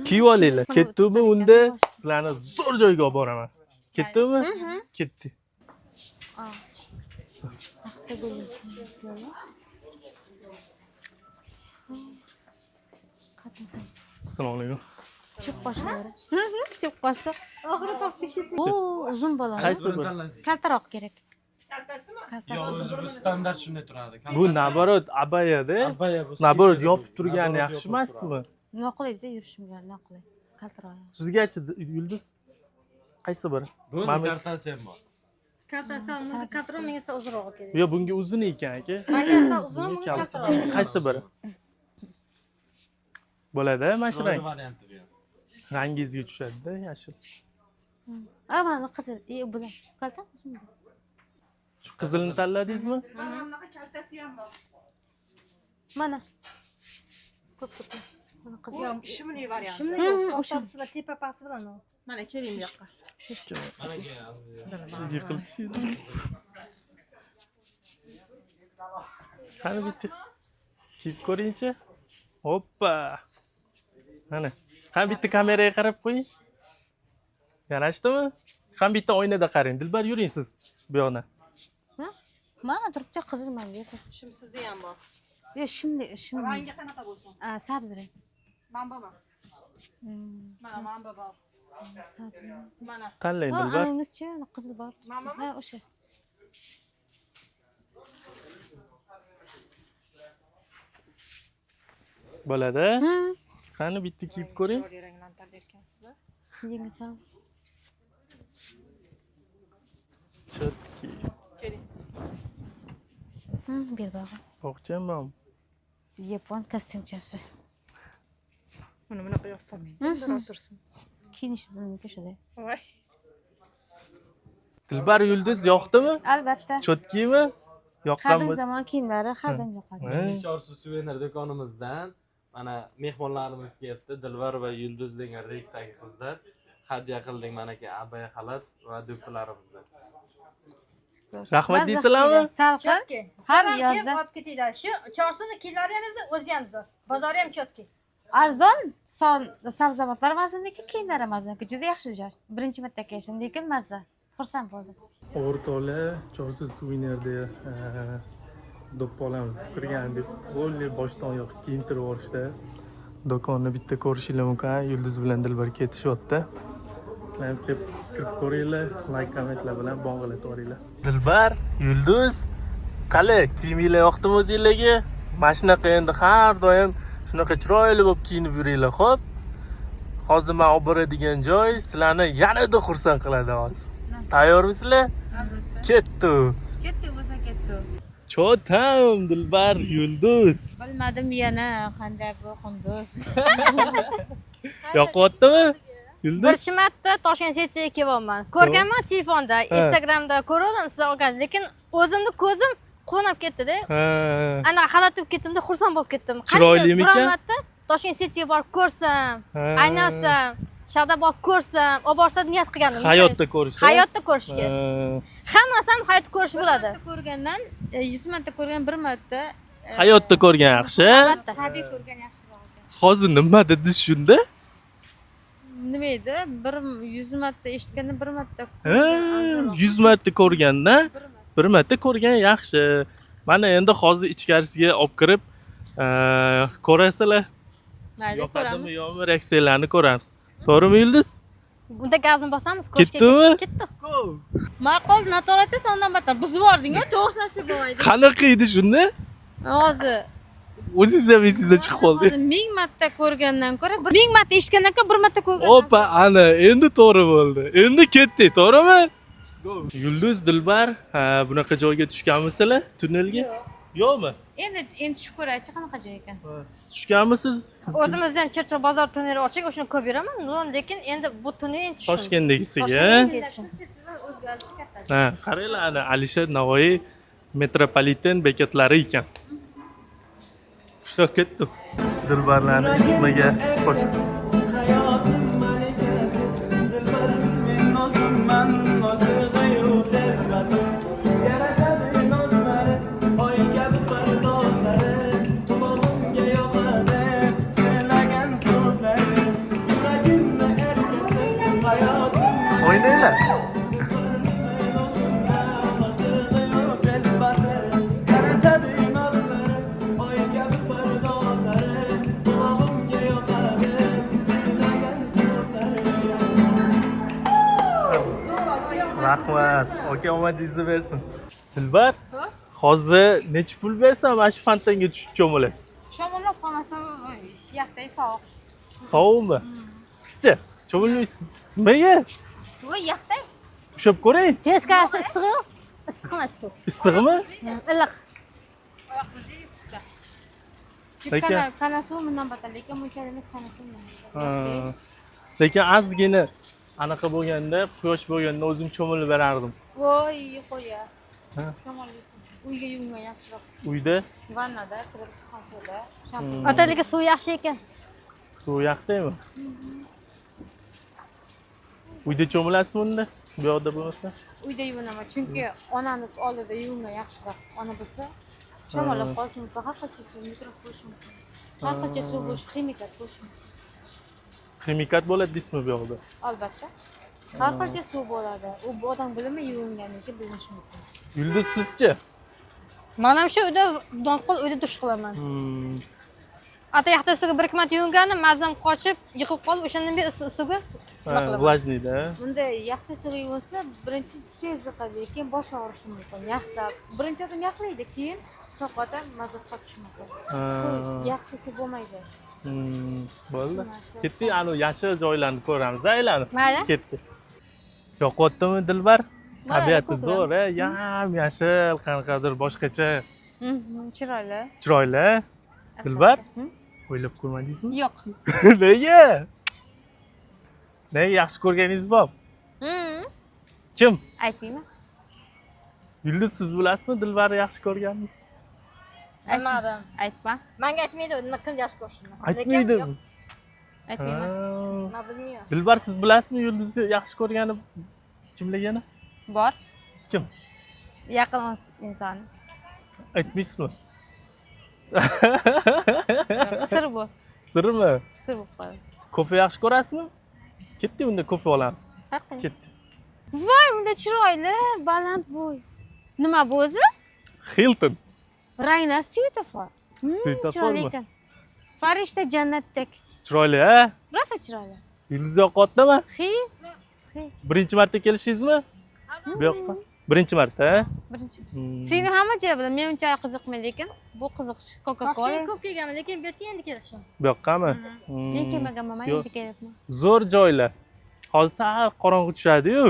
kiyib olinglar. Ketdimi unda sizlarni zo'r joyga olib boraman. Ketdimi? Ketdi. Assalomu alaykum. Cho'p qoshlari. Cho'p qoshliq. Oxiri topdik. Oo, uzun bola. Qaysi bir? Kaltaroq kerak. Standart shunday turadi. Bu naborot abayada. Abaya bu. Naborot yopib turgani yaxshi emasmi? Noqulayda yurishimga noqulay. Kaltaroq. Sizgachi Yulduz qaysi biri? Bu kartasi ham bor. Kaltasi katron menga esa uzunroq kerak. Yo, bunga uzun ekan aka. Menga esa uzun, bunga kattaroq. Qaysi biri? Bo'ladi, mana shu rang. varianti bu. Rangingizga tushadi-da, yashil. Mana qizil, bular. Kalta uzun. Shu qizilni tanladingizmi? Mana. Ko'p. Mana qizil. Shimli variant. Shimli o'sha bilan tepa pasti bilan. Mana keling bu yoqqa. Managa aziz. Yiqilib. Qani bitta. Kiyib ko'ring-chi. Hoppa. Mana. Ham bitta kameraga qarab qo'ying. Yarashdimi? Ham bitta oynada qarang. Dilbar yuring siz bu yoqdan. Mana turibdi qizil menga. Shimsizi ham bor. Yo, shimli. Rangi qanaqa bo'lsin? Sabz rang. Mamba. Mana mamba bor. Sabz. Mana. Tanlang Dilbar. Anangizchi, qizil bor. Ha, o'sha. Bo'ladi. Qani bitta kiyib ko'ring. Ranglantirib bergansiz. Yengi sol. Chotki. Bir bag'i. O'qcham bor. Yapon kostyumchasi. Buni bunaqa yoqsam, tursin. Kiyinish buniki shunday. Voy. Dilbar Yulduz yoqdimi? Albatta. Chotkimi? Yoqqan Qadim bo'lsa. zamon kiyimlari har doim yoqadi. Chorsu suvenir do'konimizdan mana mehmonlarimiz kelibdi. Dilbar va Yulduz degan reykdagi qizlar hadya qildik manaki abaya xalat va do'ppilarimizdan. Rahmat deysizlarmi? Salqin. Chotki. Ham Ham yozda. olib ketinglar. Shu Chorsuni kiyimlari ham o'zi ham zo'r. Bozori ham chotki. Arzon son sabzavotlar mazniki, kiyimlari mazniki juda yaxshi joy. Birinchi marta kelishim, lekin marza. Xursand bo'ldim. O'rtoqlar Chorsu suvenirda do'ppi olamiz deb kirgan deb bo'ldi boshdan oyoq kiyintirib yuborishdi. Do'konni bitta ko'rishinglar mumkin. Yulduz bilan Dilbar ketishyapti. Sizlar ham kirib ko'ringlar, like, kommentlar bilan bog'lab yuboringlar. Dilbar, Yulduz, qani kiyiminglar yoqdimi o'zingizlarga? Mana shunaqa endi har doim shunaqa chiroyli bo'lib kiyinib yuringlar, xo'p? Hozir men olib boradigan joy sizlarni yanada xursand qiladi hozir. Tayyormisizlar? Albatta. Ketdi. Ketdi bo'lsa ketdi. Cho'tam Dilbar Yulduz. Bilmadim yana qanday bu qunduz. Yoqyaptimi? Yulduz. Birinchi marta Toshkent setsiyaga kelyapman. Ko'rganman telefonda, Instagramda ko'rdim siz olgan, lekin o'zimni ko'zim quvonib ketdi-da. Ana xalatib ketdimda xursand bo'lib ketdim. Chiroylimikan? Bir marta Toshkent setsiyaga borib ko'rsam, aynasam, shahda borib ko'rsam, olib borsa niyat qilgandim. Hayotda ko'rish. Hayotda ko'rishga. Hammasi ham hayotda ko'rish bo'ladi. Ko'rgandan 100 marta ko'rgan, bir marta Hayotda ko'rgan yaxshi. Albatta. tabiiy ko'rgan yaxshiroq ekan. Hozir nima dedi shunda? Nima edi? 100 marta eshitganda, bir marta 100 marta ko'rganda, bir marta ko'rgan yaxshi. Mana endi hozir ichkarisiga olib kirib ko'rasizlar. mayli Yoqadimi, ko'ramiz. yo'qmi reaksiyalarni ko'ramiz. To'g'rimi Yulduz? Unda gazni bosamiz, Ketdimi? Ketdi. Ma'qul, noto'g'ri sondan battar buzib yubording-ku, to'g'risini aytsa bo'lmaydi. Qanaqa edi shunda? Hozir O'zingiz ham esingizdan chiqib qoldi. 1000 marta ko'rgandan ko'ra 1000 marta eshitgandan ko'ra bir marta ko'rgan. Opa, ana endi to'g'ri bo'ldi. Endi ketdik, to'g'rimi? Yulduz, Dilbar, bunaqa joyga tushganmisizlar? Tunnelga? Yo'qmi? Endi tushib ko'raychi qanaqa joy ekan. Siz tushganmisiz? O'zimizda ham Chirchiq bozor tunneli ochsak, o'shani ko'p beraman. Lekin endi bu tunnel endi tushdim. Toshkentdagisiga. O'zgarishi katta. Ha, qaranglar, ana Alisher Navoiy metropoliten bekatlari ekan. Shu ketdi. Dilbarlarning ismiga qo'shib. O'ynanglar. Rahmat. Aka omadingizni bersin. Dilbar, hozir necha pul bersam mana shu fontanga tushib cho'milasiz? Shomollab qolmasa, yaxtay sovuq. Sovuqmi? Sizcha cho'milmaysiz? Nimaga? Voy, yaxtay. Ushab ko'ring. Teskasi issiq yo'q? Issiqmas suv. Issiqmi? Iliq. Lekin Kana suv bundan battar, lekin bunchalik emas kana suv. lekin ozgina anaqa bo'lganda, quyosh bo'lganda o'zim cho'milib berardim. Voy, qo'ya. Ha? Shamol uyga yuvgan yaxshiroq. Uyda Vannada, kirib issiqxonada, shampun. Ota lekin suv yaxshi ekan. suv yoqdimi? Uyda cho'milasizmi unda? Bu yoqda bo'lmasa? Uyda yuvinaman, chunki onani oldida yuvgan yaxshiroq. Ona bo'lsa shamollab qolishi mumkin, har qancha suv mikrob bo'lishi mumkin. Har qancha suv bo'lishi, ximikat bo'lishi mumkin. Ximikat bo'ladi deysizmi bu yoqda? Albatta. Har qancha suv bo'ladi. U odam bilimi yuvinganligi bilinishi mumkin. Yulduz sizchi? Men ham shu uyda donqol uyda dush qilaman. Ata yaxtasiga bir marta yuvinganim, mazam qochib, yiqilib qolib, o'shandan beri issiqga Влажныйda. Bunda yaxta suv yuvinsa, birinchi seziqadi, keyin bosh og'rishi mumkin. Yaxta. Birinchi odam yaxlaydi, keyin soqota mazasi qotishi mumkin. Suv yaxshi suv bo'lmaydi. Bo'ldi. Ketdik, anu yashil joylarni ko'ramiz, aylanib. Mayli. Ketdik. Yoqyaptimi Dilbar? Bor, Tabiati ko'p zo'r, yam-yashil, qanaqadir boshqacha, Chiroyli. chiroyli. Dilbar, o'ylab ko'rmadingizmi? Yo'q. Nega? Nega yaxshi ko'rganingiz bormi? Kim? Aytmayman. Yulduz siz bilasizmi Dilbarni yaxshi ko'rganini? Bilmadim. Aytma. Menga aytmaydi, nima qilib yaxshi ko'rishini. Aytmaydi. Aytmayman. Men bilmayman. Dilbar siz bilasizmi Yulduzni yaxshi ko'rgani kimligini? Bor. Kim? Yaqin inson. Aytmaysizmi? Sir bu. Sirmi? Sir bo'lib qoldi. Kofe yaxshi ko'rasizmi? Ketdik unda kofe olamiz. Ketdik. Voy, bunda chiroyli, baland bo'y. Nima bu o'zi? Hilton. Ranglar svetofor. Svetoformi? Chiroyli ekan. Farishta jannatdek. Chiroyli, a? Rosa chiroyli. Yulduz yoqyaptimi? Xi. Birinchi marta kelishingizmi? Bu yoqqa. Birinchi marta, a? Birinchi. Seni hamma joy bilan men unchalik qiziqmaydi, lekin bu qiziqish. Coca-Cola. Toshkentga ko'p kelganman, lekin bu yerga endi kelishim. Bu yoqqami? Men kelmaganman, men endi kelyapman. Zo'r joylar. Hozir sal qorong'i tushadi-yu.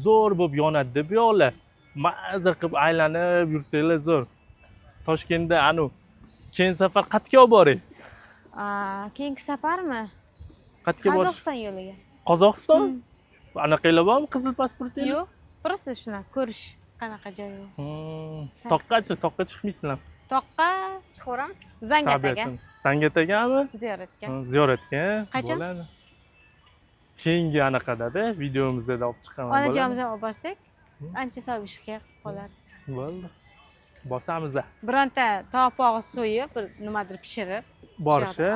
Zo'r bo'lib yonadi bu yoqlar. Mazza qilib aylanib yursanglar zo'r. Toshkentda anu keyin safar qayerga olib boring? Keyingi safarmi? Qayerga borish? Qozog'iston yo'liga. Qozog'iston? Anaqanglar bormi qizil pasportingiz? Yo'q, просто shunaqa ko'rish qanaqa joy. Toqqacha, toqqa chiqmaysizlar. Toqqa Chiqaveramiz. Zangataga Zangatagami? ziyoratga. Ziyoratga. Qachon? Bo'ladi. Keyingi anaqada videomizda olib chiqaman. Onajonimizni olib borsak, ancha savishga qoladi. Bo'ldi. Bosamiz. Bironta topog'i so'yib, bir nimadir pishirib, Borishi.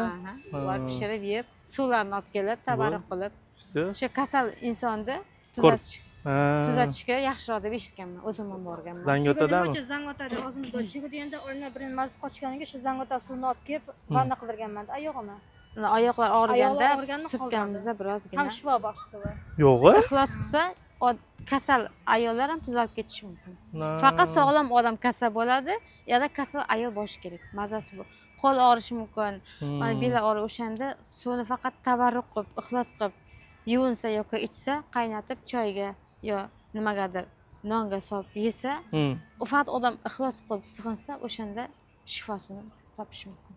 Borib pishirib yeb, suvlarni olib kelib, tabarruk qilib, Все. o'sha kasal insonni Ko'rib. tuzatishga yaxshiroq deb eshitganman, o'zim ham borganman. Zangotadami? Zangotada o'zimizda chig'i deganda o'rnina birini mazza qochganiga shu zangota suvni olib kelib vanna qildirganman. Oyog'imni. Oyoqlar og'riganda Oyoqlar og'riganda surtganimizda birozgina. Ham shifobaxsh suvi. Yo'g'i? Ixlos qilsa, kasal ayollar ham tuzalib ketishi mumkin. Faqat sog'lom odam kasal bo'ladi, yana kasal ayol bo'lishi kerak. Mazasi bu. Qo'l og'rishi mumkin, mana bel og'rishi o'shanda suvni faqat tabarruk qilib, ixlos qilib yuvinsa yoki ichsa, qaynatib choyga yo nimagadir nonga solib yesa, u faqat odam ixlos qilib sig'insa, o'shanda shifosini topish mumkin.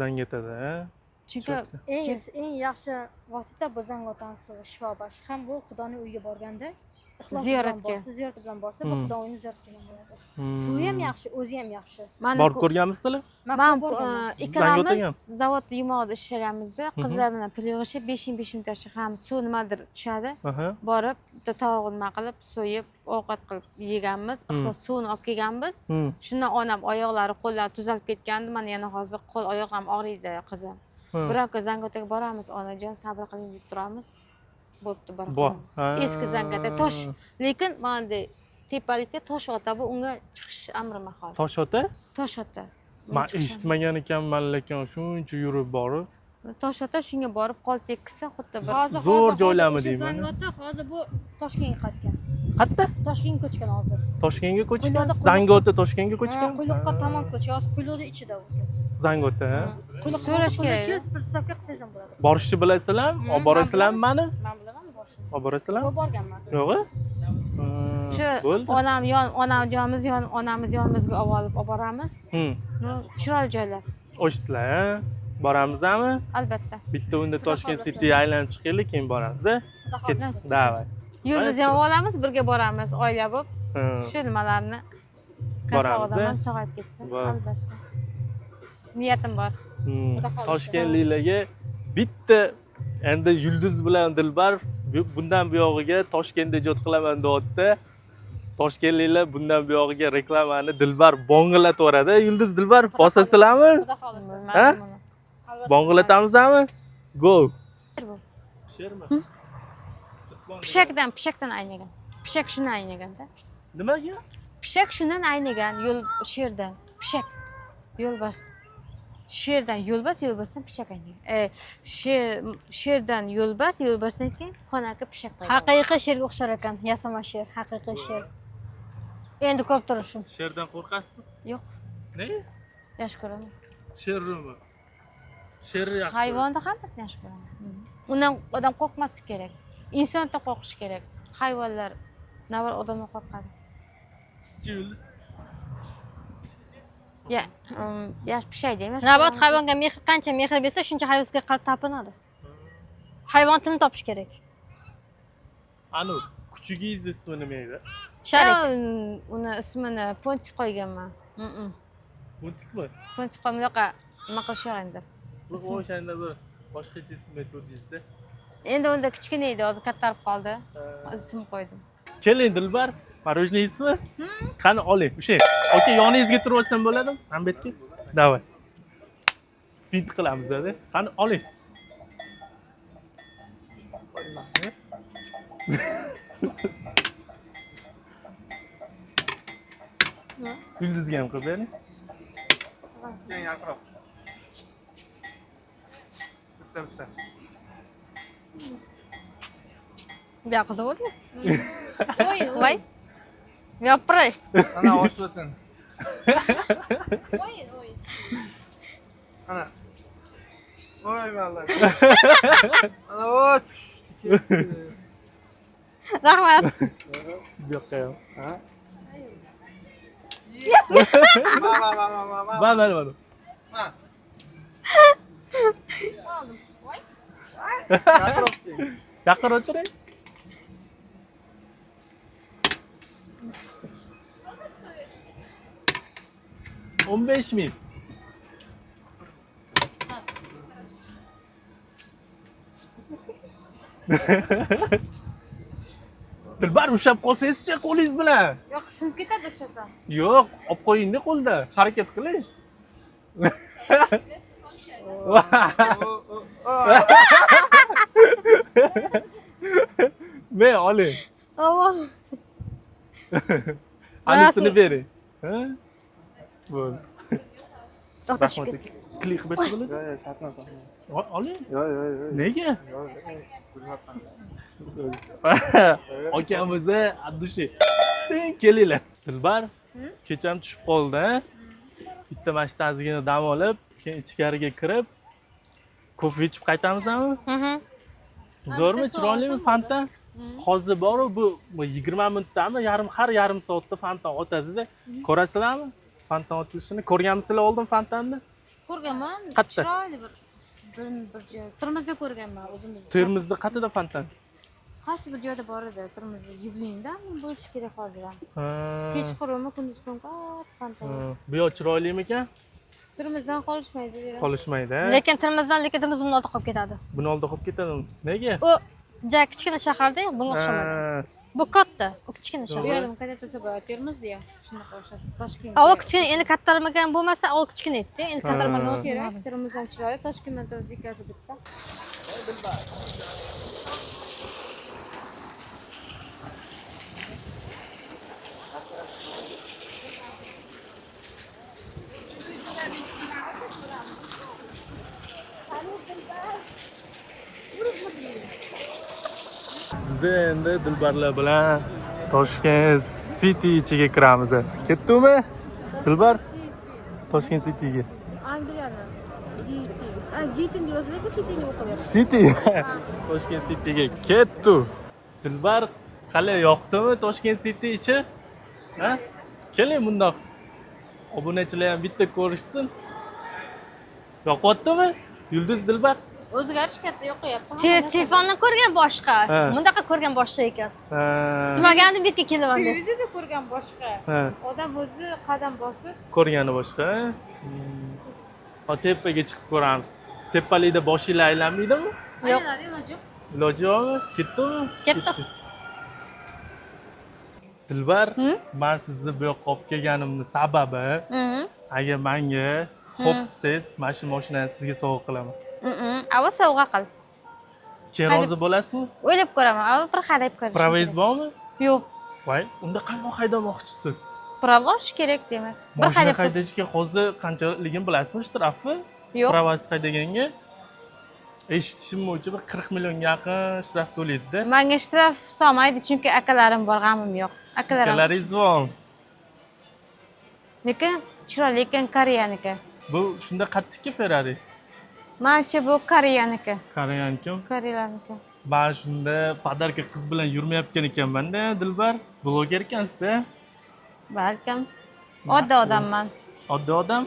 Zangatada. Chunki Eng yaxshi vosita bu zangotani suvi, shifobaxsh. Ham bu xudoning uyiga borganda Ziyoratga. ziyorat bilan borsa, bu xudo uyini ziyorat qilgan bo'ladi. Suvi ham yaxshi, o'zi ham yaxshi. Borib ko'rganmisizlar? Men ikkalamiz Zangotaga? zavod yumog'ida ishlaganmizda qizlar bilan pul yig'ishib 5 minutgacha ham suv nimadir tushadi. Borib bitta tovuq nima qilib, so'yib, ovqat qilib yeganmiz. Ixlos suvni olib kelganmiz. Shundan onam oyoqlari, qo'llari tuzalib ketgandi. Mana yana hozir qo'l oyoq ham og'riydi qizim. Biroq Zangotaga boramiz, onajon sabr qiling deb turamiz. bo'pti Bor. barqaror. Eski zangada tosh, lekin mana bunday tepalikka tosh ota bu unga chiqish amri mahol. Tosh ota? Tosh ota. Men eshitmagan ekanman, lekin shuncha yurib borib. Tosh ota shunga borib qol tekkizsa xuddi bir Zo'r joylarmi deyman. Zangiota hozir bu Toshkentga qaytgan. Qayerda? Toshkentga ko'chgan hozir. Toshkentga ko'chgan. Quyloqda- Zangiota Toshkentga ko'chgan. Quyliqqa tomon ko'chgan. Hozir Quyliqning ichida o'zi. Zangiota. so'rash kerak. Bir hisobga qilsangiz ham bo'ladi. Borishni bilasizlarmi? Olib borasizlarmi meni? Men bilaman borishni. Olib borasizlarmi? Bu borganman. Yo'g'i? Shu Bo'ldi. onamiz yonimizga olib boramiz. No, chiroyli joylar. O'shitlar. Boramizmi? Albatta. Bitta unda Toshkent City aylanib chiqaylik, keyin boramiz. Ket. Davay. Yulduz ham olamiz, birga boramiz oila bo'lib. Shu nimalarni Boramiz, kasog'ida ham sog'ayib ketsa. Bor. Albatta. Niyatim bor. Toshkentliklarga bitta endi Yulduz bilan Dilbar bundan buyog'iga Toshkentda ijod qilaman deyapti. Toshkentliklar bundan buyog'iga reklamani Dilbar bong'ilataveradi. Yulduz Dilbar bosasizlarmi? Xudo xohlasa. Ha? Bong'ilatamizmi? Go. Shermi? Pishakdan aynagan. Pishak shundan aynaganda. Nimaga? Pishak shundan aynagan, yo'l sherdan. Pishak. Yo'lbars. Sherdan yo'lbarsdan pishak aynagan. Sherdan yo'lbarsdan keyin xonaki pishak paydo. Haqiqiy sherga o'xshar ekan. Yasama sher, haqiqiy sher. Endi ko'rib turishim. Sherdan qo'rqasizmi? Yo'q, Ne? yaxshi ko'raman. Shermi? Sher yaxshi. Hayvonni hammasini yaxshi ko'raman. Undan odam qo'rqmasligi kerak. Insondan qo'rqish kerak. Hayvonlar navbar odamdan qo'rqadi. Sizchi Yulduz? Yaxshi pishak deyman. Navbat hayvonga mehr qancha mehr bersa, shuncha hayvonga qalb topinadi. Hayvon tilini topish kerak. Anu, kuchugingiz ismi nima edi? Sharik. Uni ismini Pontik qo'yganman. Buntikmi? Pontik qo'yib bunaqa nima qilishar endi. Bu o'shanda bir boshqacha ism aytdingizda. Endi unda kichkina edi, hozir kattarib qoldi. Ism qo'ydim. Keling Dilbar, marojniy ismi? Qani oling, o'sha. Aka yoningizga turib olsam bo'ladimi? Mana bu yerga. Davay. Fint qilamiz hadi. Qani oling. Yulduzga ham qilib bering. Yaqinroq. Bitta. Bu yoqqa bo'ldi. Voy. Yopiray. Ana oshlasin. Ana. Voy vallahi. Ana ot. Rahmat. Bu yoqqa ham. Ha? Mana. Yaqinroq turing. $15,000. Dilbar ushlab qolsangiz-chi qo'lingiz bilan. Yo'q, sinib ketadi o'shasa. Yo'q, olib qo'ying-da qo'lda. Harakat qiling. Men oling. Avval. Anisini bering. Ha? Bo'ldi. To'xtash. Rahmat. Klik qilib bersa bo'ladi. Yo'q, shatmas. Oling. Yo'q. Nega? Akamiz addushi. Kelinglar. Dilbar, kecham tushib qoldi. Bitta mana shu tazgina dam olib, keyin ichkariga kirib, kofe ichib qaytamizmi? Zo'rmi, chiroylimi fontan? Hozir bor bu 20 minutdami, har yarim soatda fontan o'tadi-da. Ko'rasizlarmi? Fontan o'tilishini ko'rganmisizlar oldin fontanni? Ko'rganman. Qayerda? Chiroyli bir joy. Termizda ko'rganman o'zimiz. Termizda qayerda fontan? Qaysi bir joyda bor edi, Termizda, Yublinda bo'lishi kerak hozir ham. Ha. Kechqurunmi, kunduzmi fontan. Bu yoq chiroylimi-ekan? Termizdan qolishmaydi. Qolishmaydi. Lekin Termizdan Termiz bundan oldi qolib ketadi. Buni oldi qolib ketadi. Nega? U kichkina shaharda bunga o'xshamaydi. Bu katta, u kichkina Bu shahar. yerda kattasi bor, Termizda, shunaqa o'xshab. Toshkent. Avval kichkina, endi kattarmagan bo'lmasa, avval kichkina edi, endi kattarmagan kerak. Termizdan chiroyli, Toshkentdan o'tkazib bitta. Biz endi Dilbarlar bilan Toshkent City ichiga kiramiz. Ketdimi? Dilbar Toshkent Cityga. Angliyani. Gitin yoziladi, Cityni o'qiyapti. City. Toshkent Cityga ketdi. Dilbar qalay yoqdimi Toshkent City ichi? Ha? Keling bundoq. Obunachilar ham bitta ko'rishsin. Yoqyaptimi? Yulduz Dilbar? O'zgarish katta yo'qyapti. Telefondan ko'rgan boshqa. Ha. Bundaqa ko'rgan boshqa ekan. Ha. Kutmagandim bu yerga kelaman deb. Televizorda ko'rgan boshqa. Ha. Odam o'zi qadam bosib, Ko'rgani boshqa. Ho tepaga chiqib ko'ramiz. Tepalikda boshinglar aylanmaydimi? Yo'q. Iloji yo'qmi? Ketdimi? Ketdi. Dilbar, men sizni bu yoqqa olib kelganimni sababi, agar menga xo'p desangiz, mana shu mashinani sizga sovg'a qilaman. Avval sovg'a qil. Keyin rozi bo'lasizmi? O'ylab ko'raman. Avval bir qarab ko'raman. Pravangiz bormi? Yo'q. Voy, unda qanday haydamoqchisiz? Pravo olish kerak demak. Bir Mashina qarab haydashga hozir qanchaligini bilasizmi shtrafi? Yo'q. Pravasi haydaganga eshitishim bo'yicha bir 40 millionga yaqin shtraf to'laydi-da. Menga shtraf solmaydi, chunki akalarim bor, g'amim yo'q. Akalarim. Akalaringiz bormi? Lekin chiroyli ekan Koreyaniki. Bu shunda qattiqki Ferrari. Menimcha bu Koreyaniki. Koreyaniki. Koreyalarniki. Men shunda podarka qiz bilan yurmayotgan ekanman-da, Dilbar. Bloger ekansiz-da. Balkim. Oddiy odamman. Oddiy odam?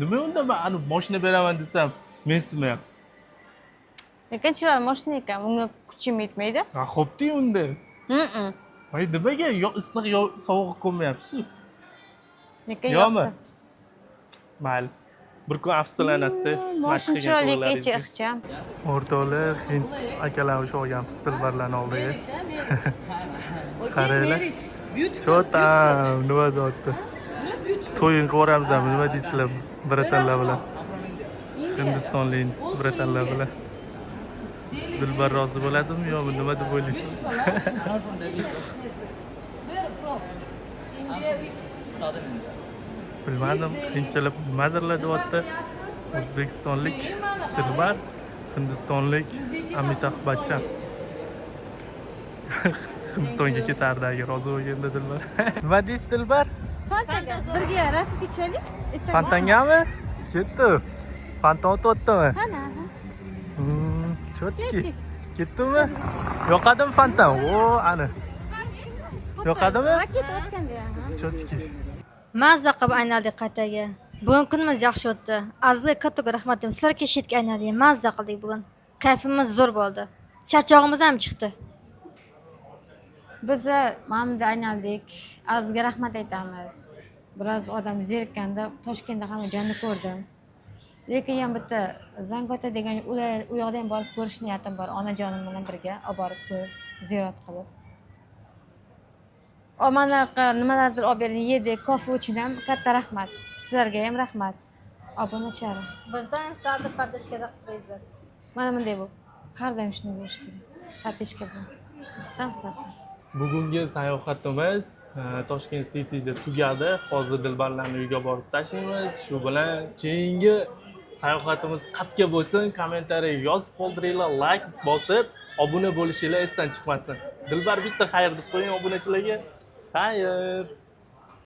Nima unda men ani mashina beraman desam, mensimayapsiz. Lekin chiroyli mashina ekan, unga kuchim yetmaydi. Ha, xo'pdi unda. Voy, nimaga yo issiq yo sovuq ko'rmayapsiz? Lekin Yo'qmi? yoqdi. Mayli. Bir kun afsuslanasiz-da. Mashina chiroyli ekan, ichi ixcham. O'rtoqlar Hind akalarni olganmiz Dilbarlarning oldiga. Qaranglar. Cho'tam, nima deyapti? To'yin ko'ramizmi? Nima deysizlar bratanlar bilan? Hindistonlik bratanlar bilan. Dilbar rozi bo'ladimi yo'qmi? Nima deb o'ylaysiz? Bilmadim, qiyinchilik nimadirlar deyapti. O'zbekistonlik Dilbar, Hindistonlik Amitabh Bachchan. Hindistonga ketardi agar rozi bo'lganda Dilbar. Nima deysiz Dilbar? Birga rasmga tushaylik. Fantangami? Ketdi. Fantan o'tyaptimi? Ana. Chotki. Ketdimi? Yoqadimi Fantan? O, ana. Yoqadimi? Raketa o'tganda. Chotki. Mazza qilib aylandik qaytaga. Bugun kunimiz yaxshi o'tdi. Azizga katta rahmatim. Sizlarga kechga aylandik. Mazza qildik bugun. Kayfimiz zo'r bo'ldi. Charchog'imiz ham chiqdi. Biz mana bunda aylandik. Azizga rahmat aytamiz. Biroz odam zerikanda Toshkentda hamma jonni ko'rdim. Lekin ham bitta Zangota degan u yoqda ham borib ko'rish niyatim bor. Onajonim bilan birga olib borib ko'rib, ziyorat qilib. Omanaqa nimalardir olib bering, yedik, kofe uchun ham katta rahmat. Sizlarga ham rahmat. Obunachilar. Bizdan ham sizlarni podishkada qilibsizlar. Mana bunday bu. Har doim shunday bo'lish kerak. Patishka bu. Biz ham sizlar. Bugungi sayohatimiz Toshkent Cityda tugadi. Hozir Dilbarlarni uyga borib tashlaymiz. Shu bilan keyingi sayohatimiz qatga bo'lsin, kommentariy yozib qoldiringlar, like bosib, obuna bo'lishinglar esdan chiqmasin. Dilbar bitta xayr deb qo'ying obunachilarga. Xayr.